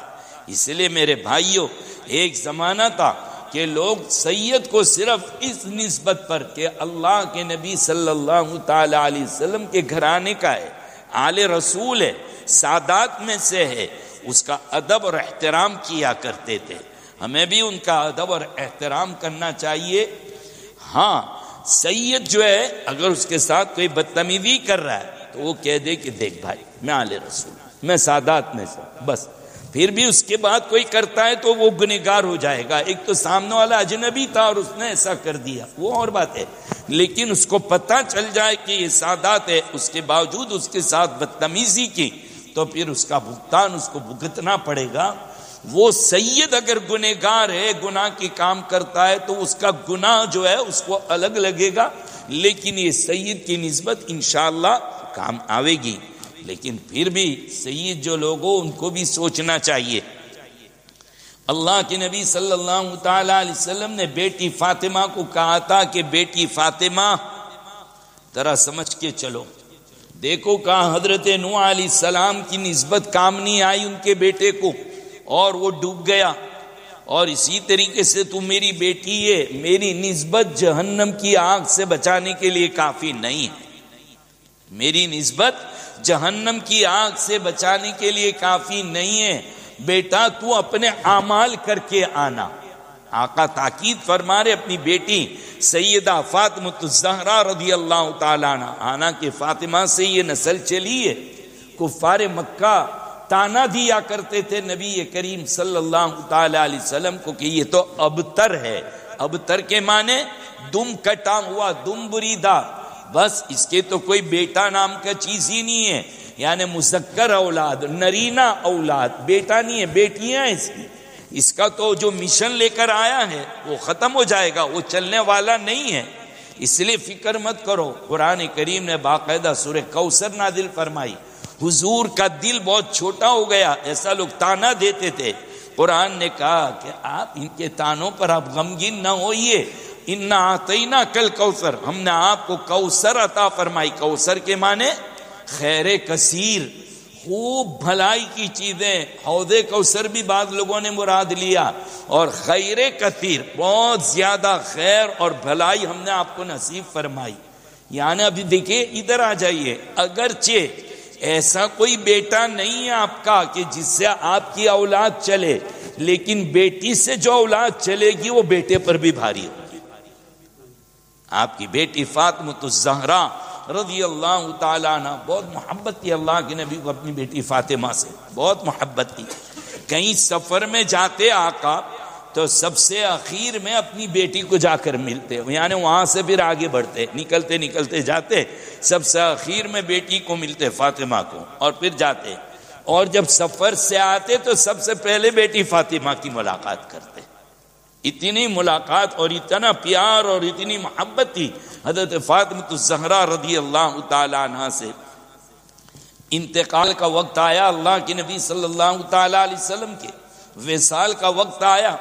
اس لیے میرے بھائیوں, ایک زمانہ تھا کہ لوگ سید کو صرف اس نسبت پر کہ اللہ کے نبی صلی اللہ تعالی علیہ وسلم کے گھرانے کا ہے, آل رسول ہے, سادات میں سے ہے, اس کا ادب اور احترام کیا کرتے تھے. ہمیں بھی ان کا ادب اور احترام کرنا چاہیے. ہاں سید جو ہے اگر اس کے ساتھ کوئی بدتمیزی کر رہا ہے تو وہ کہہ دے کہ دیکھ بھائی میں آل رسول, میں سادات میں سے, بس. پھر بھی اس کے بعد کوئی کرتا ہے تو وہ گنہگار ہو جائے گا. ایک تو سامنے والا اجنبی تھا اور اس نے ایسا کر دیا, وہ اور بات ہے, لیکن اس کو پتہ چل جائے کہ یہ سادات ہے, اس کے باوجود اس کے ساتھ بدتمیزی کی تو پھر اس کا بھگتان اس کو بھگتنا پڑے گا. وہ سید اگر گنہگار ہے, گناہ کی کام کرتا ہے تو اس کا گناہ جو ہے اس کو الگ لگے گا, لیکن یہ سید کی نسبت انشاءاللہ کام آوے گی. لیکن پھر بھی سید جو لوگوں ان کو بھی سوچنا چاہیے. اللہ کے نبی صلی اللہ تعالی علیہ وسلم نے بیٹی فاطمہ کو کہا تھا کہ بیٹی فاطمہ ذرا سمجھ کے چلو. دیکھو کہا حضرت نوح علیہ السلام کی نسبت کام نہیں آئی ان کے بیٹے کو اور وہ ڈوب گیا, اور اسی طریقے سے تو میری بیٹی ہے, میری نسبت جہنم کی آگ سے بچانے کے لیے کافی نہیں ہے, میری نسبت جہنم کی آگ سے بچانے کے لیے کافی نہیں ہے. بیٹا تو اپنے اعمال کر کے آنا. آقا تاکید فرما رہے اپنی بیٹی سیدہ فاطمہ الزہرا رضی اللہ تعالیٰ عنہ, آنا کہ فاطمہ سے یہ نسل چلی ہے. کفار مکہ تانا دیا کرتے تھے نبی کریم صلی اللہ تعالی علیہ وسلم کو کہ یہ تو ابتر ہے. ابتر کے معنی دم کٹا ہوا, دم بریدہ, بس اس کے تو کوئی بیٹا نام کا چیز ہی نہیں ہے, یعنی مذکر اولاد, نرینہ اولاد, بیٹا نہیں ہے, بیٹیاں اس کی. اس کا تو جو مشن لے کر آیا ہے وہ ختم ہو جائے گا, وہ چلنے والا نہیں ہے. اس لیے فکر مت کرو. قرآن کریم نے باقاعدہ سورہ کوثر نازل فرمائی. حضور کا دل بہت چھوٹا ہو گیا, ایسا لوگ تانا دیتے تھے. قرآن نے کہا کہ آپ ان کے تانوں پر آپ غمگین نہ ہوئیے. انا اعطینا کل کوثر, ہم نے آپ کو کوثر عطا فرمائی. کوثر کے معنی خیر کثیر, خوب بھلائی کی چیزیں. حوض کوثر بھی بعض لوگوں نے مراد لیا, اور خیر کثیر, بہت زیادہ خیر اور بھلائی ہم نے آپ کو نصیب فرمائی. یعنی ابھی دیکھیں ادھر آ جائیے, اگرچہ ایسا کوئی بیٹا نہیں ہے آپ کا کہ جس سے آپ کی اولاد چلے, لیکن بیٹی سے جو اولاد چلے گی وہ بیٹے پر بھی بھاری ہوگی. آپ کی بیٹی فاطمہ الزہرا رضی اللہ تعالیٰ عنہ بہت محبت تھی اللہ کے نبی کو اپنی بیٹی فاطمہ سے, بہت محبت تھی. کہیں سفر میں جاتے آقا تو سب سے اخیر میں اپنی بیٹی کو جا کر ملتے, یعنی وہاں سے پھر آگے بڑھتے, نکلتے نکلتے جاتے, سب سے اخیر میں بیٹی کو ملتے فاطمہ کو, اور پھر جاتے. اور جب سفر سے آتے تو سب سے پہلے بیٹی فاطمہ کی ملاقات کرتے. اتنی ملاقات اور اتنا پیار اور اتنی محبت تھی حضرت فاطمہ الزہرا رضی اللہ تعالی عنہ سے. انتقال کا وقت آیا اللہ کے نبی صلی اللہ تعالی علیہ وسلم کے, وصال کا وقت آیا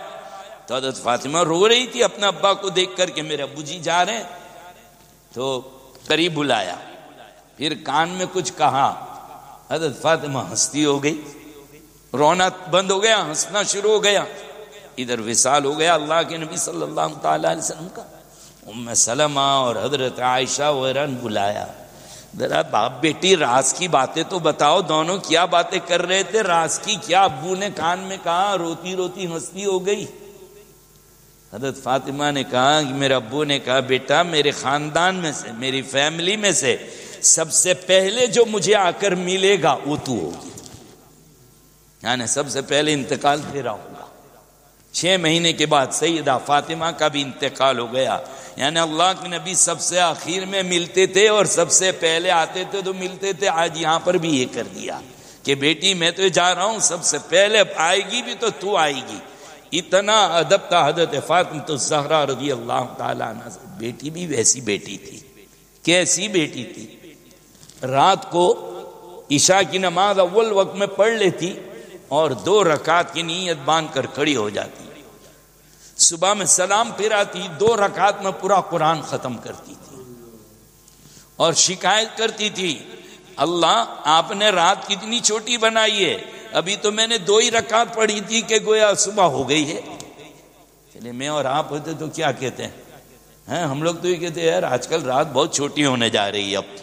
تو حضرت فاطمہ رو رہی تھی اپنے ابا کو دیکھ کر کہ میرے ابو جی جا رہے ہیں. تو قریب بلایا, پھر کان میں کچھ کہا, حضرت فاطمہ ہنستی ہو گئی، رونا بند ہو گیا، ہنسنا شروع ہو گیا۔ ادھر وصال ہو گیا اللہ کے نبی صلی اللہ تعالی علیہ وسلم کا۔ ام سلمہ اور حضرت عائشہ وغیرہ نے بلایا، ذرا باپ بیٹی راز کی باتیں تو بتاؤ، دونوں کیا باتیں کر رہے تھے، راز کی کیا؟ ابو نے کان میں کہا، روتی روتی ہنستی ہو گئی۔ حضرت فاطمہ نے کہا کہ میرے ابو نے کہا بیٹا میرے خاندان میں سے، میری فیملی میں سے سب سے پہلے جو مجھے آ کر ملے گا وہ تو ہوگی، یعنی سب سے پہلے انتقال تیرا ہوگا۔ 6 مہینے کے بعد سیدہ فاطمہ کا بھی انتقال ہو گیا، یعنی اللہ کے نبی سب سے آخر میں ملتے تھے اور سب سے پہلے آتے تھے تو ملتے تھے۔ آج یہاں پر بھی یہ کر دیا کہ بیٹی میں تو جا رہا ہوں، سب سے پہلے آئے گی بھی تو تو آئے گی۔ اتنا ادب تھا حضرت فاطمہ الزہرا رضی اللہ تعالیٰ عنہ سے۔ بیٹی بھی ویسی بیٹی تھی، کیسی بیٹی تھی، رات کو عشاء کی نماز اول وقت میں پڑھ لیتی اور 2 رکعت کی نیت باندھ کر کھڑی ہو جاتی، صبح میں سلام پھراتی، 2 رکعت میں پورا قرآن ختم کرتی تھی اور شکایت کرتی تھی اللہ آپ نے رات کتنی چھوٹی بنائی ہے، ابھی تو میں نے 2 ہی رکعت پڑھی تھی کہ گویا صبح ہو گئی ہے۔ چلے میں اور آپ ہوتے تو کیا کہتے ہیں، ہم لوگ تو یہ کہتے ہیں یار آج کل رات بہت چھوٹی ہونے جا رہی ہے، اب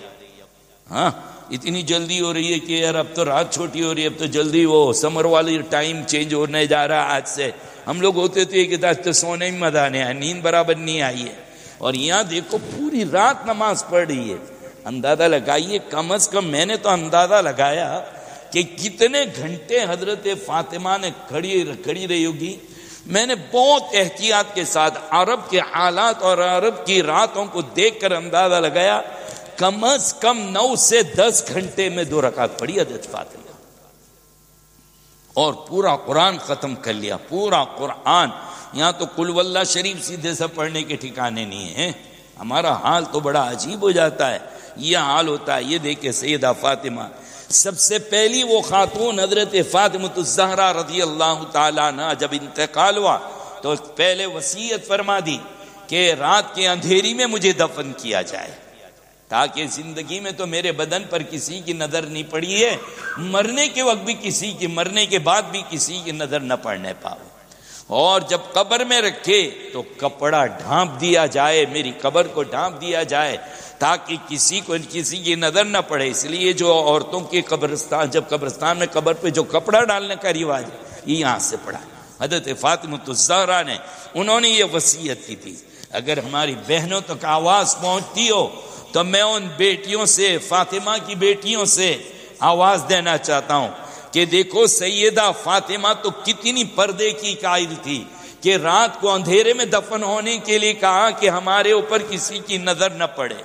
ہاں اتنی جلدی ہو رہی ہے کہ یار اب تو رات چھوٹی ہو رہی ہے، اب تو جلدی وہ سمر والی ٹائم چینج ہونے جا رہا ہے آج سے۔ ہم لوگ ہوتے تو یہ کہتے آج تو سونے میں مزہ نہیں آیا، نیند برابر نہیں آئی ہے، اور یہاں دیکھو پوری رات نماز پڑھ رہی ہے۔ اندازہ لگائیے، کم از کم میں نے تو اندازہ لگایا کہ کتنے گھنٹے حضرت فاطمہ نے کھڑی رہی ہوگی۔ میں نے بہت احتیاط کے ساتھ عرب کے حالات اور عرب کی راتوں کو دیکھ کر اندازہ لگایا، کم از کم 9 سے 10 گھنٹے میں 2 رکعت پڑھی حضرت فاطمہ، اور پورا قرآن ختم کر لیا، پورا قرآن۔ یہاں تو قل واللہ شریف سیدھے سے پڑھنے کے ٹھکانے نہیں ہیں۔ ہمارا حال تو بڑا عجیب ہو جاتا ہے، یہ حال ہوتا ہے۔ یہ دیکھیں سیدہ فاطمہ سب سے پہلی وہ خاتون حضرت فاطمہ الزہرا رضی اللہ تعالیٰ عنہ، جب انتقال ہوا تو پہلے وصیت فرما دی کہ رات کے اندھیری میں مجھے دفن کیا جائے، تاکہ زندگی میں تو میرے بدن پر کسی کی نظر نہیں پڑی ہے، مرنے کے وقت بھی کسی کی، مرنے کے بعد بھی کسی کی نظر نہ پڑنے پاؤ۔ اور جب قبر میں رکھے تو کپڑا ڈھانپ دیا جائے، میری قبر کو ڈھانپ دیا جائے تاکہ کسی کی نظر نہ پڑے۔ اس لیے جو عورتوں کے قبرستان، جب قبرستان میں قبر پہ جو کپڑا ڈالنے کا رواج ہے، یہ یہاں سے پڑا۔ حضرت فاطمہ الزہرا نے، انہوں نے یہ وصیت کی تھی، اگر ہماری بہنوں تک آواز پہنچتی ہو تو میں ان بیٹیوں سے، فاطمہ کی بیٹیوں سے آواز دینا چاہتا ہوں کہ دیکھو سیدہ فاطمہ تو کتنی پردے کی قائل تھی کہ رات کو اندھیرے میں دفن ہونے کے لیے کہا کہ ہمارے اوپر کسی کی نظر نہ پڑے،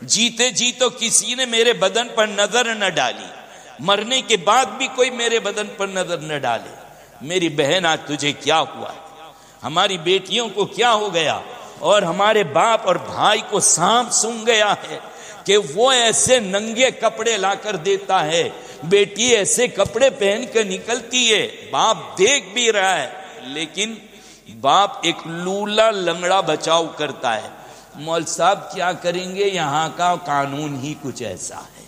جیتے جی تو کسی نے میرے بدن پر نظر نہ ڈالی، مرنے کے بعد بھی کوئی میرے بدن پر نظر نہ ڈالے۔ میری بہن آج تجھے کیا ہوا، ہماری بیٹیوں کو کیا ہو گیا، اور ہمارے باپ اور بھائی کو سانپ سونگھ گیا ہے کہ وہ ایسے ننگے کپڑے لا کر دیتا ہے، بیٹی ایسے کپڑے پہن کر نکلتی ہے، باپ دیکھ بھی رہا ہے لیکن باپ ایک لولا لنگڑا بچاؤ کرتا ہے۔ مول صاحب کیا کریں گے، یہاں کا قانون ہی کچھ ایسا ہے۔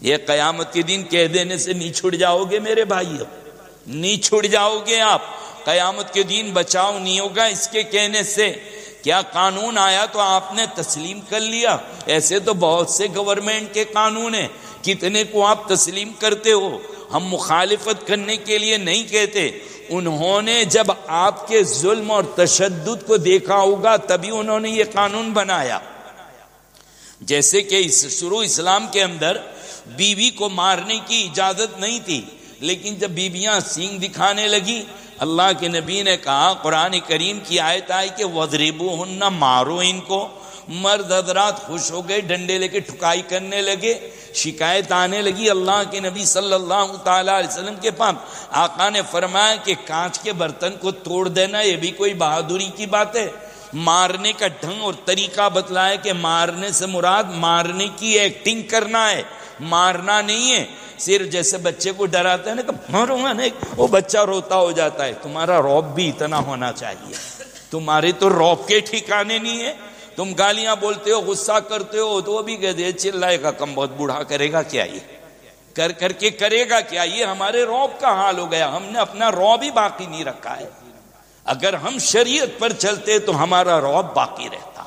یہ قیامت کے دن کہہ دینے سے نہیں چھڑ جاؤ گے میرے بھائی، اب نہیں چھڑ جاؤ گے آپ، قیامت کے دن بچاؤ نہیں ہوگا اس کے کہنے سے۔ کیا قانون آیا تو آپ نے تسلیم کر لیا؟ ایسے تو بہت سے گورنمنٹ کے قانون ہیں، کتنے کو آپ تسلیم کرتے ہو؟ ہم مخالفت کرنے کے لیے نہیں کہتے، انہوں نے جب آپ کے ظلم اور تشدد کو دیکھا ہوگا تبھی انہوں نے یہ قانون بنایا۔ جیسے کہ شروع اسلام کے اندر بیوی کو مارنے کی اجازت نہیں تھی، لیکن جب بیویاں سینگ دکھانے لگی، اللہ کے نبی نے کہا، قرآن کریم کی آیت آئی کہ وَضْرِبُوهُنَّ، مارو ان کو۔ مرد حضرات خوش ہو گئے، ڈنڈے لے کے ٹھکائی کرنے لگے، شکایت آنے لگی اللہ کے نبی صلی اللہ تعالی علیہ وسلم کے پاس۔ آقا نے فرمایا کہ کانچ کے برتن کو توڑ دینا یہ بھی کوئی بہادری کی بات ہے؟ مارنے کا ڈھنگ اور طریقہ بتلایا کہ مارنے سے مراد مارنے کی ایکٹنگ کرنا ہے، مارنا نہیں ہے۔ صرف جیسے بچے کو ڈراتے ہیں نا کہ مارو گا نہیں، وہ بچہ روتا ہو جاتا ہے۔ تمہارا رعب بھی اتنا ہونا چاہیے، تمہارے تو رعب کے ٹھکانے نہیں ہے۔ تم گالیاں بولتے ہو، غصہ کرتے ہو تو وہ بھی کہتے ہیں چلائے گا کم بہت، بوڑھا کرے گا کیا کر کر کے کرے گا کیا؟ یہ ہمارے رعب کا حال ہو گیا، ہم نے اپنا رعب ہی باقی نہیں رکھا ہے۔ اگر ہم شریعت پر چلتے تو ہمارا رعب باقی رہتا۔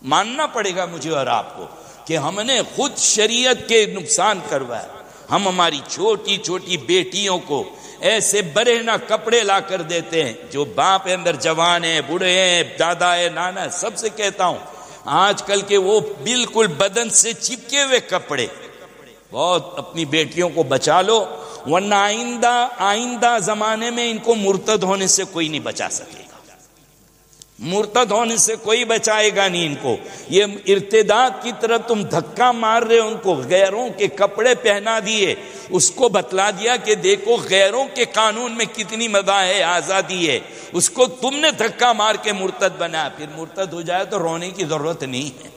ماننا پڑے گا مجھے اور آپ کو کہ ہم نے خود شریعت کے نقصان کروایا۔ ہم ہماری چھوٹی چھوٹی بیٹیوں کو ایسے برہنہ کپڑے لا کر دیتے ہیں، جو باپ اندر جوان ہیں، بوڑھے ہیں، دادا ہے، نانا ہے، سب سے کہتا ہوں آج کل کے وہ بالکل بدن سے چپکے ہوئے کپڑے، بہت اپنی بیٹیوں کو بچا لو، ورنہ آئندہ زمانے میں ان کو مرتد ہونے سے کوئی نہیں بچا سکے گا، مرتد ہونے سے کوئی بچائے گا نہیں ان کو۔ یہ ارتداد کی طرف تم دھکا مار رہے ہو، ان کو غیروں کے کپڑے پہنا دیے، اس کو بتلا دیا کہ دیکھو غیروں کے قانون میں کتنی مزہ ہے، آزادی ہے، اس کو تم نے دھکا مار کے مرتد بنایا۔ پھر مرتد ہو جائے تو رونے کی ضرورت نہیں ہے،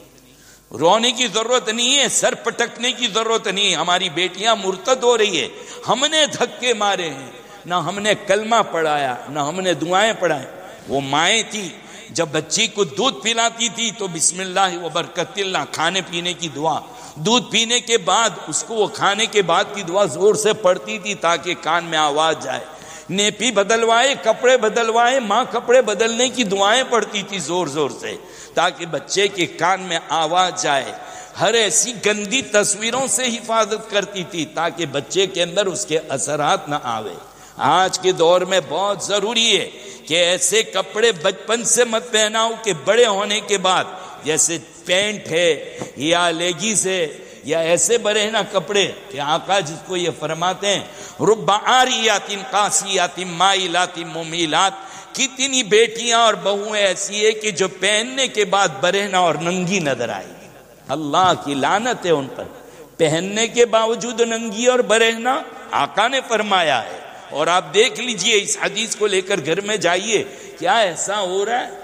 رونے کی ضرورت نہیں ہے، سر پٹکنے کی ضرورت نہیں ہے۔ ہماری بیٹیاں مرتد ہو رہی ہے، ہم نے دھکے مارے ہیں، نہ ہم نے کلمہ پڑھایا، نہ ہم نے دعائیں پڑھائیں۔ وہ مائیں تھی جب بچی کو دودھ پلاتی تھی تو بسم اللہ و برکت اللہ، کھانے پینے کی دعا، دودھ پینے کے بعد اس کو وہ کھانے کے بعد کی دعا زور سے پڑھتی تھی تاکہ کان میں آواز جائے۔ نیپی بدلوائے، کپڑے بدلوائے، ماں کپڑے بدلنے کی دعائیں پڑھتی تھی زور زور سے تاکہ بچے کے کان میں آواز جائے۔ ہر ایسی گندی تصویروں سے حفاظت کرتی تھی تاکہ بچے کے اندر اس کے اثرات نہ آوے۔ آج کے دور میں بہت ضروری ہے کہ ایسے کپڑے بچپن سے مت پہناؤ کہ بڑے ہونے کے بعد، جیسے پینٹ ہے یا لیگیز ہے یا ایسے برہنہ کپڑے کہ آقا جس کو یہ فرماتے ہیں رب عاریات قاسیات مائلات ممیلات، کتنی بیٹیاں اور بہویں ایسی ہے کہ جو پہننے کے بعد برہنہ اور ننگی نظر آئے گی۔ اللہ کی لعنت ہے ان پر، پہننے کے باوجود ننگی اور برہنہ آقا نے فرمایا ہے۔ اور آپ دیکھ لیجئے اس حدیث کو لے کر گھر میں جائیے، کیا ایسا ہو رہا ہے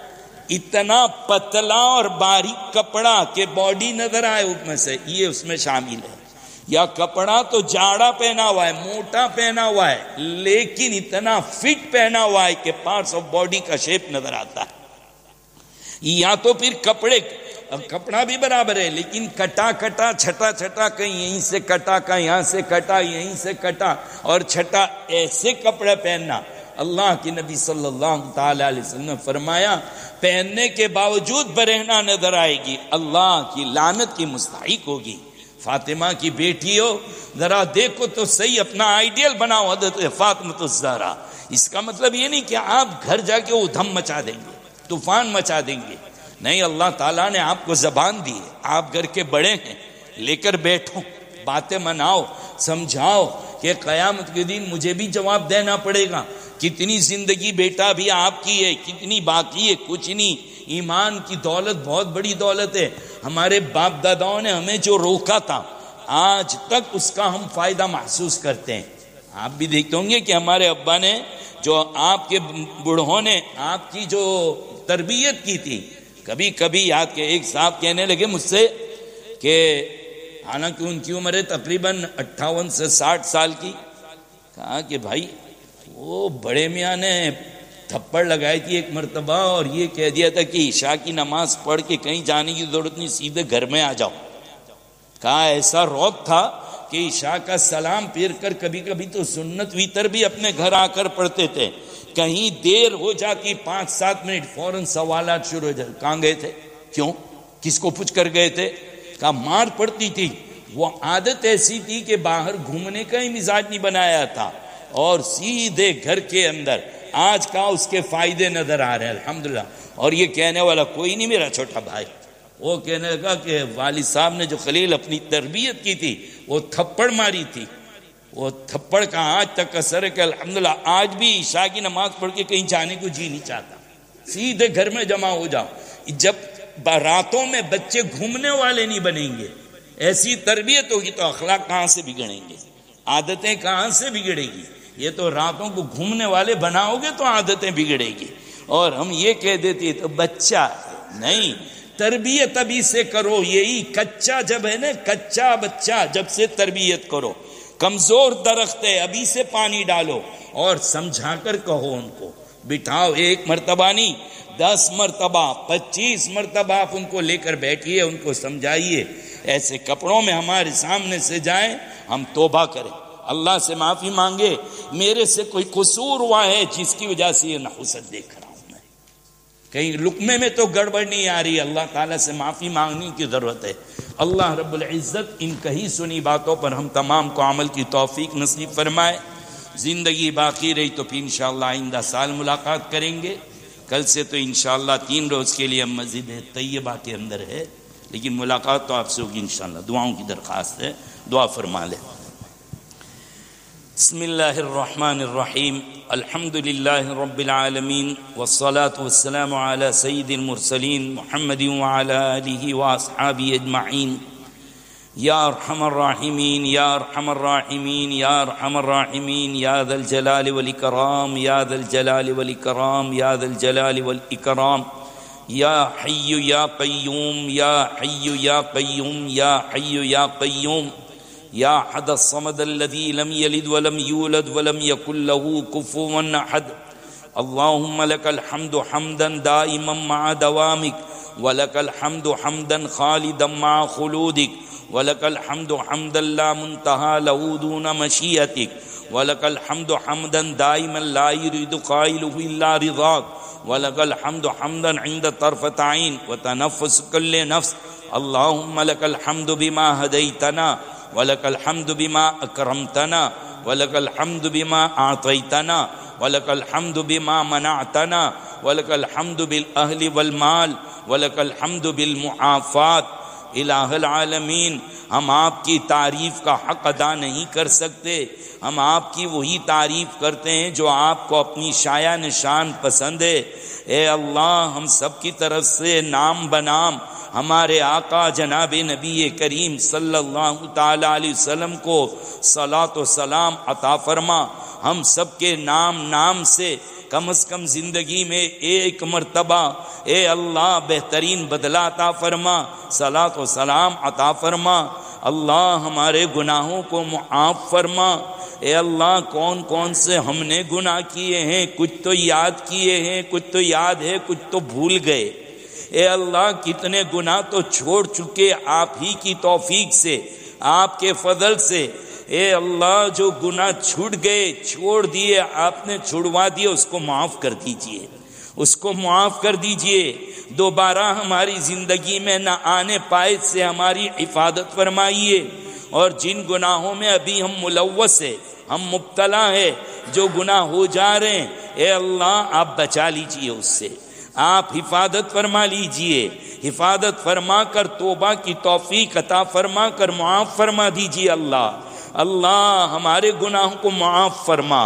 اتنا پتلا اور باریک کپڑا کہ باڈی نظر آئے اس میں سے، یہ اس میں شامل ہے، یا کپڑا تو جاڑا پہنا ہوا ہے، موٹا پہنا ہوا ہے، لیکن اتنا فٹ پہنا ہوا ہے کہ پارٹس آف باڈی کا شیپ نظر آتا ہے۔ یا تو پھر کپڑا بھی برابر ہے لیکن کٹا کٹا چھٹا چھٹا، کہیں یہیں سے کٹا، کہیں یہاں سے کٹا، یہیں سے کٹا اور چھٹا، ایسے کپڑے پہننا۔ اللہ کی نبی صلی اللہ تعالی علیہ وسلم نے فرمایا پہننے کے باوجود برہنہ نظر آئے گی، اللہ کی لعنت کی مستحق ہوگی۔ فاطمہ کی بیٹی ہو، ذرا دیکھو تو صحیح، اپنا آئیڈیل بناؤ حضرت فاطمہ الزہرا۔ اس کا مطلب یہ نہیں کہ آپ گھر جا کے ادھم مچا دیں گے، طوفان مچا دیں گے، نہیں، اللہ تعالیٰ نے آپ کو زبان دی ہے، آپ گھر کے بڑے ہیں، لے کر بیٹھو، باتیں مناؤ، سمجھاؤ کہ قیامت کے دن مجھے بھی جواب دینا پڑے گا۔ کتنی زندگی بیٹا بھی آپ کی ہے، کتنی باقی ہے، کچھ نہیں۔ ایمان کی دولت بہت بڑی دولت ہے۔ ہمارے باپ داداؤں نے ہمیں جو روکا تھا آج تک اس کا ہم فائدہ محسوس کرتے ہیں۔ آپ بھی دیکھتے ہوں گے کہ ہمارے ابا نے جو آپ کے بوڑھوں نے آپ کی جو تربیت کی تھی، کبھی کبھی یاد کہ ایک صاحب کہنے لگے مجھ سے کہ حالانکہ ان کی عمر ہے تقریباً 58 سے 60 سال کی، کہا کہ بھائی وہ بڑے میاں نے تھپڑ لگائی تھی ایک مرتبہ اور یہ کہہ دیا تھا کہ عشاء کی نماز پڑھ کے کہیں جانے کی ضرورت نہیں، سیدھے گھر میں آ جاؤ۔ کہا ایسا رعب تھا کہ عشاء کا سلام پھیر کر کبھی کبھی تو سنت ویتر بھی اپنے گھر آ کر پڑھتے تھے، کہیں دیر ہو جاتی 5-7 منٹ فوراً سوالات شروع ہو جاتے، کہاں گئے تھے، کیوں، کس کو پوچھ کر گئے تھے؟ کہا مار پڑتی تھی۔ وہ عادت ایسی تھی کہ باہر گھومنے کا ہی مزاج نہیں بنایا تھا اور سیدھے گھر کے اندر۔ آج کا اس کے فائدے نظر آ رہے ہیں الحمدللہ۔ اور یہ کہنے والا کوئی نہیں میرا چھوٹا بھائی، وہ کہنے لگا کہ والد صاحب نے جو خلیل اپنی تربیت کی تھی وہ تھپڑ ماری تھی، وہ تھپڑ کا آج تک اثر ہے کہ الحمدللہ آج بھی عشاء کی نماز پڑھ کے کہیں جانے کو جی نہیں چاہتا، سیدھے گھر میں جمع ہو جاؤ۔ جب راتوں میں بچے گھومنے والے نہیں بنیں گے، ایسی تربیت ہوگی تو اخلاق کہاں سے بگڑیں گے، عادتیں کہاں سے بگڑے گی؟ یہ تو راتوں کو گھومنے والے بناؤ گے تو عادتیں بگڑے گی۔ اور ہم یہ کہہ دیتے تو بچہ نہیں، تربیت ابھی سے کرو، یہی کچا جب ہے نا، کچا بچہ جب سے تربیت کرو، کمزور درخت ہے ابھی سے پانی ڈالو اور سمجھا کر کہو، ان کو بٹھاؤ، 1 مرتبہ نہیں 10 مرتبہ 25 مرتبہ آپ ان کو لے کر بیٹھیے، ان کو سمجھائیے۔ ایسے کپڑوں میں ہمارے سامنے سے جائیں، ہم توبہ کریں، اللہ سے معافی مانگے، میرے سے کوئی قصور ہوا ہے جس کی وجہ سے یہ نحوست دیکھ رہا ہوں میں، کہیں لقمے میں تو گڑبڑ نہیں آ رہی، اللہ تعالیٰ سے معافی مانگنے کی ضرورت ہے۔ اللہ رب العزت ان کہی سنی باتوں پر ہم تمام کو عمل کی توفیق نصیب فرمائے۔ زندگی باقی رہی تو پھر انشاءاللہ آئندہ سال ملاقات کریں گے۔ کل سے تو انشاءاللہ 3 روز کے لیے مسجد طیبہ کے اندر ہے، لیکن ملاقات تو آپ سے ہوگی انشاءاللہ۔ دعاؤں کی درخواست ہے، دعا فرما لیں۔ بسم اللہ الرحمن الرحیم، الحمد للہ رب العالمین، والصلاة والسلام علی سید المرسلین محمد وعلی آلہ واصحابہ اجمعین۔ یا ارحم الراحمین، یا ارحم الراحمین، یا ارحم الراحمین، یا ذا الجلال والاکرام، یا ذا الجلال والاکرام، یا ذا الجلال والاکرام، یا حی یا قیوم، یا حی یا قیوم، یا حی یا قیوم، یا احد الصمد الذی لم یلد ولم یولد ولم یکن له کفوا احد۔ اللہم لک الحمد حمدا دائما مع دوامک، ولک الحمد حمدا خالدا مع خلودک، ولک الحمد حمدا لا منتہا له دون مشیئتک، ولک الحمد حمدا دائما لا يريد قائله الا رضاک، ولک الحمد حمدا عند طرفۃ عین وتنفس کل نفس۔ اللہم لک الحمد بما ہدیتنا، ولک الحمد بما اکرمتنا، ولک الحمد بما اعطیتنا، ولک الحمد بما منعتنا، ولک الحمد بالاہل والمال، ولک الحمد بالمعافات۔ الہ العالمین، ہم آپ کی تعریف کا حق ادا نہیں کر سکتے، ہم آپ کی وہی تعریف کرتے ہیں جو آپ کو اپنی شایع نشان پسند ہے۔ اے اللہ، ہم سب کی طرف سے نام بنام ہمارے آقا جناب نبی کریم صلی اللہ تعالی علیہ وسلم کو صلاۃ و سلام عطا فرما۔ ہم سب کے نام سے کم از کم زندگی میں ایک مرتبہ اے اللہ بہترین بدلہ عطا فرما، صلاۃ و سلام عطا فرما۔ اللہ ہمارے گناہوں کو معاف فرما۔ اے اللہ، کون کون سے ہم نے گناہ کیے ہیں، کچھ تو یاد کیے ہیں، کچھ تو یاد ہے، کچھ تو بھول گئے۔ اے اللہ، کتنے گناہ تو چھوڑ چکے آپ ہی کی توفیق سے، آپ کے فضل سے۔ اے اللہ، جو گناہ چھوٹ گئے، چھوڑ دیے، آپ نے چھڑوا دیے، اس کو معاف کر دیجئے، اس کو معاف کر دیجئے۔ دوبارہ ہماری زندگی میں نہ آنے پائے سے ہماری حفاظت فرمائیے، اور جن گناہوں میں ابھی ہم ملوث ہیں، ہم مبتلا ہیں، جو گناہ ہو جا رہے ہیں، اے اللہ آپ بچا لیجئے اس سے، آپ حفاظت فرما لیجئے۔ حفاظت فرما کر توبہ کی توفیق عطا فرما کر معاف فرما دیجئے اللہ۔ اللہ ہمارے گناہوں کو معاف فرما،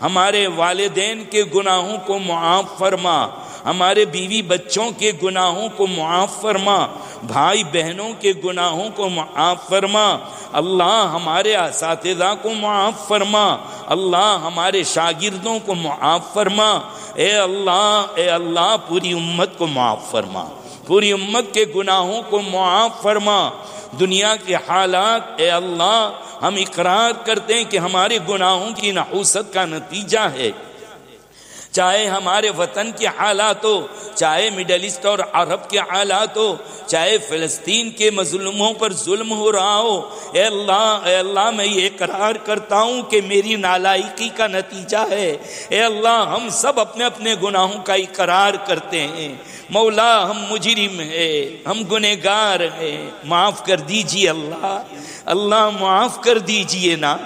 ہمارے والدین کے گناہوں کو معاف فرما، ہمارے بیوی بچوں کے گناہوں کو معاف فرما، بھائی بہنوں کے گناہوں کو معاف فرما۔ اللہ ہمارے اساتذہ کو معاف فرما، اللہ ہمارے شاگردوں کو معاف فرما۔ اے اللہ پوری امت کو معاف فرما، پوری امت کے گناہوں کو معاف فرما۔ دنیا کے حالات، اے اللہ ہم اقرار کرتے ہیں کہ ہمارے گناہوں کی نحوست کا نتیجہ ہے، چاہے ہمارے وطن کے حالات ہو، چاہے مڈل ایسٹ اور عرب کے حالات ہو، چاہے فلسطین کے مظلوموں پر ظلم ہو رہا ہو۔ اے اللہ میں یہ اقرار کرتا ہوں کہ میری نالائقی کا نتیجہ ہے۔ اے اللہ، ہم سب اپنے اپنے گناہوں کا اقرار کرتے ہیں۔ مولا، ہم مجرم ہیں، ہم گنہگار ہیں، معاف کر دیجئے اللہ معاف کر دیجئے نا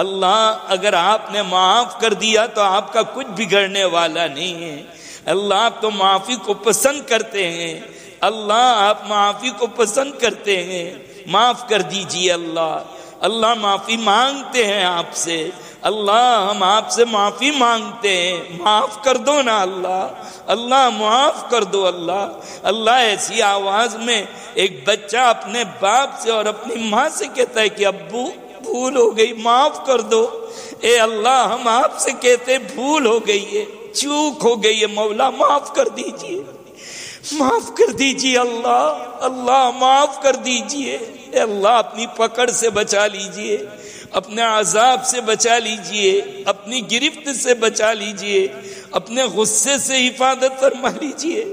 اللہ۔ اگر آپ نے معاف کر دیا تو آپ کا کچھ بگڑنے والا نہیں ہے۔ اللہ، آپ تو معافی کو پسند کرتے ہیں، اللہ آپ معافی کو پسند کرتے ہیں، معاف کر دیجئے اللہ معافی مانگتے ہیں آپ سے، اللہ ہم آپ سے معافی مانگتے ہیں، معاف کر دو نا اللہ معاف کر دو اللہ۔ ایسی آواز میں ایک بچہ اپنے باپ سے اور اپنی ماں سے کہتا ہے کہ ابو بھول ہو گئی، معاف کر دو۔ اے اللہ، ہم آپ سے کہتے بھول ہو گئی ہے، چوک ہو گئی ہے، مولا معاف کر دیجئے، معاف کر دیجئے اللہ معاف کر دیجئے۔ اے اللہ، اپنی پکڑ سے بچا لیجئے، اپنے عذاب سے بچا لیجئے، اپنی گرفت سے بچا لیجئے، اپنے غصے سے حفاظت فرما لیجئے،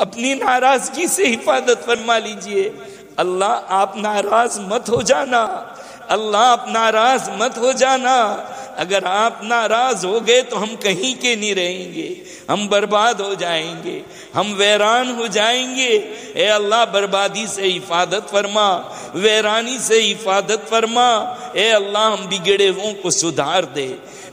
اپنی ناراضگی سے حفاظت فرما لیجئے۔ اللہ، آپ ناراض مت ہو جانا، اللہ آپ ناراض مت ہو جانا، اگر آپ ناراض ہو گئے تو ہم کہیں کے نہیں رہیں گے، ہم برباد ہو جائیں گے، ہم ویران ہو جائیں گے۔ اے اللہ بربادی سے حفاظت فرما، ویرانی سے حفاظت فرما۔ اے اللہ ہم بگڑے ہوئوں کو سدھار دے،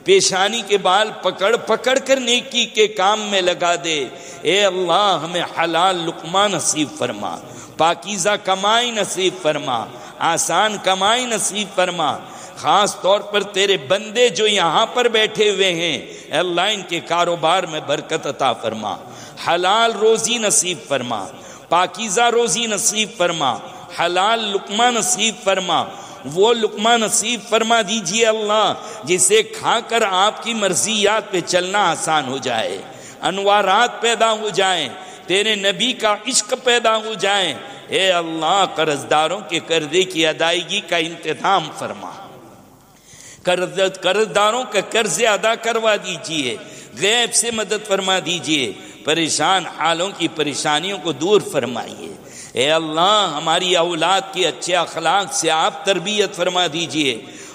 پیشانی کے بال پکڑ پکڑ کر نیکی کے کام میں لگا دے۔ اے اللہ ہمیں حلال لقمہ نصیب فرما، پاکیزہ کمائی نصیب فرما، آسان کمائی نصیب فرما۔ خاص طور پر تیرے بندے جو یہاں پر بیٹھے ہوئے ہیں، اے اللہ ان کے کاروبار میں برکت عطا فرما، حلال روزی نصیب فرما، پاکیزہ روزی نصیب فرما، حلال لقمہ نصیب فرما۔ وہ لقمہ نصیب فرما دیجئے اللہ جسے کھا کر آپ کی مرضیات پہ چلنا آسان ہو جائے، انوارات پیدا ہو جائیں، تیرے نبی کا عشق پیدا ہو جائیں۔ اے اللہ قرضداروں کے قرضے کی ادائیگی کا انتظام فرما، قرضداروں کا قرض ادا کروا دیجئے، غیب سے مدد فرما دیجئے، پریشان حالوں کی پریشانیوں کو دور فرمائیے۔ اے اللہ ہماری اولاد کے اچھے اخلاق سے آپ تربیت فرما دیجئے،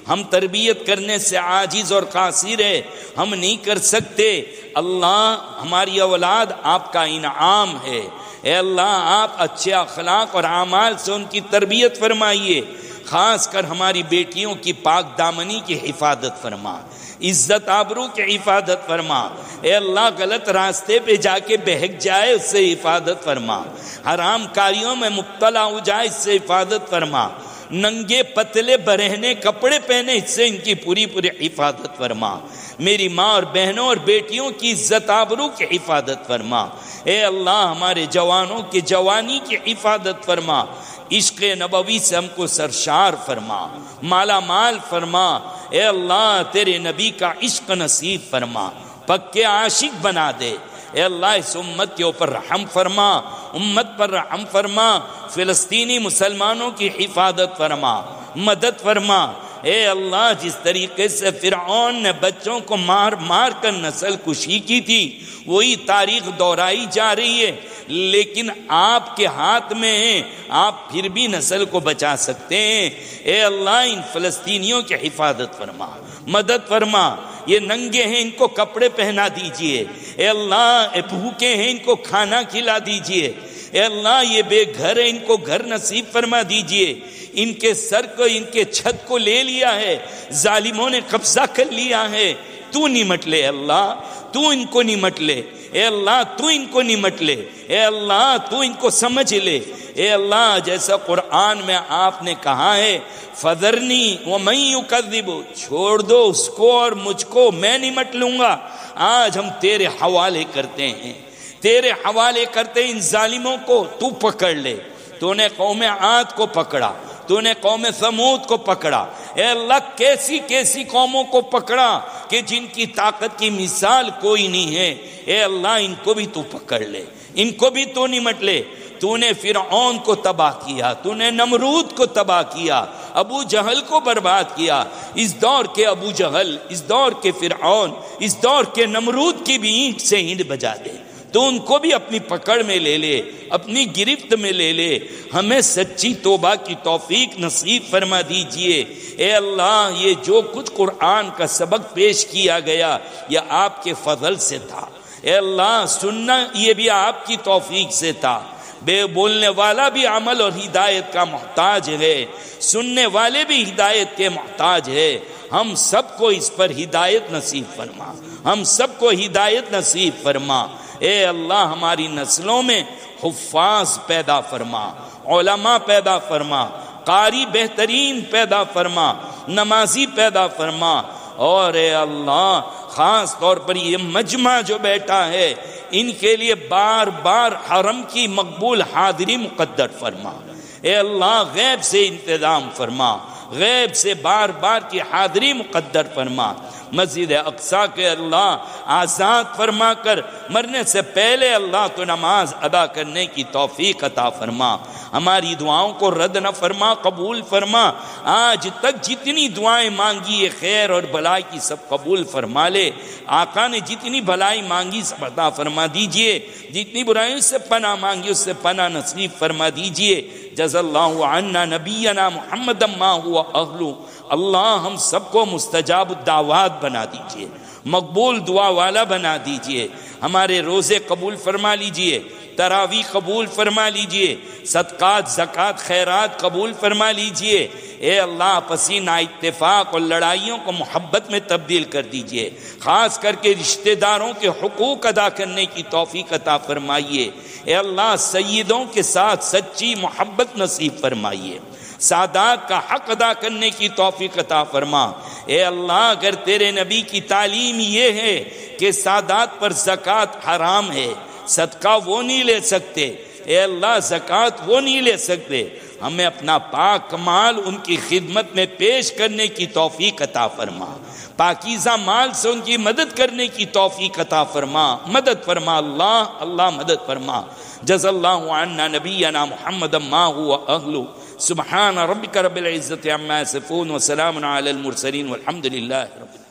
ہم تربیت کرنے سے عاجز اور قاصر ہے، ہم نہیں کر سکتے۔ اللہ ہماری اولاد آپ کا انعام ہے، اے اللہ آپ اچھے اخلاق اور اعمال سے ان کی تربیت فرمائیے، خاص کر ہماری بیٹیوں کی پاک دامنی کی حفاظت فرما، عزت آبرو کی حفاظت فرما۔ اے اللہ غلط راستے پہ جا کے بہک جائے اس سے حفاظت فرما، حرام کاریوں میں مبتلا ہو جائے اس سے حفاظت فرما، ننگے پتلے برہنے کپڑے پہنے اس سے ان کی پوری حفاظت فرما۔ میری ماں اور بہنوں اور بیٹیوں کی عزت آبرو کی حفاظت فرما۔ اے اللہ ہمارے جوانوں کی جوانی کی حفاظت فرما، عشق نبوی سے ہم کو سرشار فرما، مالا مال فرما۔ اے اللہ تیرے نبی کا عشق نصیب فرما، پکے عاشق بنا دے۔ اے اللہ اس امت کے اوپر رحم فرما، امت پر رحم فرما، فلسطینی مسلمانوں کی حفاظت فرما، مدد فرما۔ اے اللہ جس طریقے سے فرعون نے بچوں کو مار مار کر نسل کشی کی تھی وہی تاریخ دہرائی جا رہی ہے، لیکن آپ کے ہاتھ میں ہے، آپ پھر بھی نسل کو بچا سکتے ہیں۔ اے اللہ ان فلسطینیوں کی حفاظت فرما، مدد فرما۔ یہ ننگے ہیں ان کو کپڑے پہنا دیجئے، اے اللہ بھوکے ہیں ان کو کھانا کھلا دیجئے، اے اللہ یہ بے گھر ہے ان کو گھر نصیب فرما دیجئے۔ ان کے سر کو ان کے چھت کو لے لیا ہے، ظالموں نے قبضہ کر لیا ہے، تو نمٹ لے اللہ، تو ان کو نمٹ لے، اے اللہ تو ان کو نمٹ لے، اے اللہ تو ان کو سمجھ لے۔ اے اللہ جیسا قرآن میں آپ نے کہا ہے فذرنی ومن یکذب، چھوڑ دو اس کو اور مجھ کو، میں نمٹ لوں گا۔ آج ہم تیرے حوالے کرتے ہیں، تیرے حوالے کرتے ہیں ان ظالموں کو، تو پکڑ لے۔ تو نے قوم عاد کو پکڑا، تو نے قوم ثمود کو پکڑا، اے اللہ کیسی کیسی قوموں کو پکڑا کہ جن کی طاقت کی مثال کوئی نہیں ہے۔ اے اللہ ان کو بھی تو پکڑ لے، ان کو بھی تو نمٹ لے۔ تو نے فرعون کو تباہ کیا، تو نے نمرود کو تباہ کیا، ابو جہل کو برباد کیا۔ اس دور کے ابو جہل، اس دور کے فرعون، اس دور کے نمرود کی بھی اینٹ سے اینٹ بجا دے، تو ان کو بھی اپنی پکڑ میں لے لے، اپنی گرفت میں لے لے۔ ہمیں سچی توبہ کی توفیق نصیب فرما دیجئے۔ اے اللہ یہ جو کچھ قرآن کا سبق پیش کیا گیا یہ آپ کے فضل سے تھا، اے اللہ سننا یہ بھی آپ کی توفیق سے تھا۔ بے بولنے والا بھی عمل اور ہدایت کا محتاج ہے، سننے والے بھی ہدایت کے محتاج ہے۔ ہم سب کو اس پر ہدایت نصیب فرما، ہم سب کو ہدایت نصیب فرما۔ اے اللہ ہماری نسلوں میں حفاظ پیدا فرما، علماء پیدا فرما، قاری بہترین پیدا فرما، نمازی پیدا فرما، اور اے اللہ خاص طور پر یہ مجمع جو بیٹھا ہے ان کے لیے بار بار حرم کی مقبول حاضری مقدر فرما۔ اے اللہ غیب سے انتظام فرما، غیب سے بار بار کی حاضری مقدر فرما۔ مسجد اقصیٰ کے اللہ آزاد فرما کر مرنے سے پہلے اللہ تو نماز ادا کرنے کی توفیق عطا فرما، ہماری دعاؤں کو رد نہ فرما، قبول فرما۔ آج تک جتنی دعائیں مانگی ہے خیر اور بھلائی کی سب قبول فرما لے۔ آقا نے جتنی بھلائی مانگی سب عطا فرما دیجئے، جتنی برائیوں سے پناہ مانگی اس سے پناہ نصیب فرما دیجئے۔ جزا اللہ عنا نبینا محمد ما ہوا اہلو، اللہ ہم سب کو مستجاب الدعوات بنا دیجئے، مقبول دعا والا بنا دیجئے، ہمارے روزے قبول فرما لیجئے، تراویح قبول فرما لیجئے، صدقات زکوٰۃ خیرات قبول فرما لیجئے۔ اے اللہ پسی نا اتفاق اور لڑائیوں کو محبت میں تبدیل کر دیجئے، خاص کر کے رشتہ داروں کے حقوق ادا کرنے کی توفیق عطا فرمائیے۔ اے اللہ سیدوں کے ساتھ سچی محبت نصیب فرمائیے، سادات کا حق ادا کرنے کی توفیق عطا فرما۔ اے اللہ اگر تیرے نبی کی تعلیم یہ ہے کہ سادات پر زکوٰۃ حرام ہے، صدقہ وہ نہیں لے سکتے، اے اللہ زکوٰۃ وہ نہیں لے سکتے، ہمیں اپنا پاک مال ان کی خدمت میں پیش کرنے کی توفیق عطا فرما، پاکیزہ مال سے ان کی مدد کرنے کی توفیق عطا فرما، مدد فرما اللہ، اللہ مدد فرما۔ جزا اللہ عنا نبینا محمد ما هو اہلو، سبحان ربک رب العزت عما یصفون وسلام علی المرسلین والحمد للہ رب العالمین۔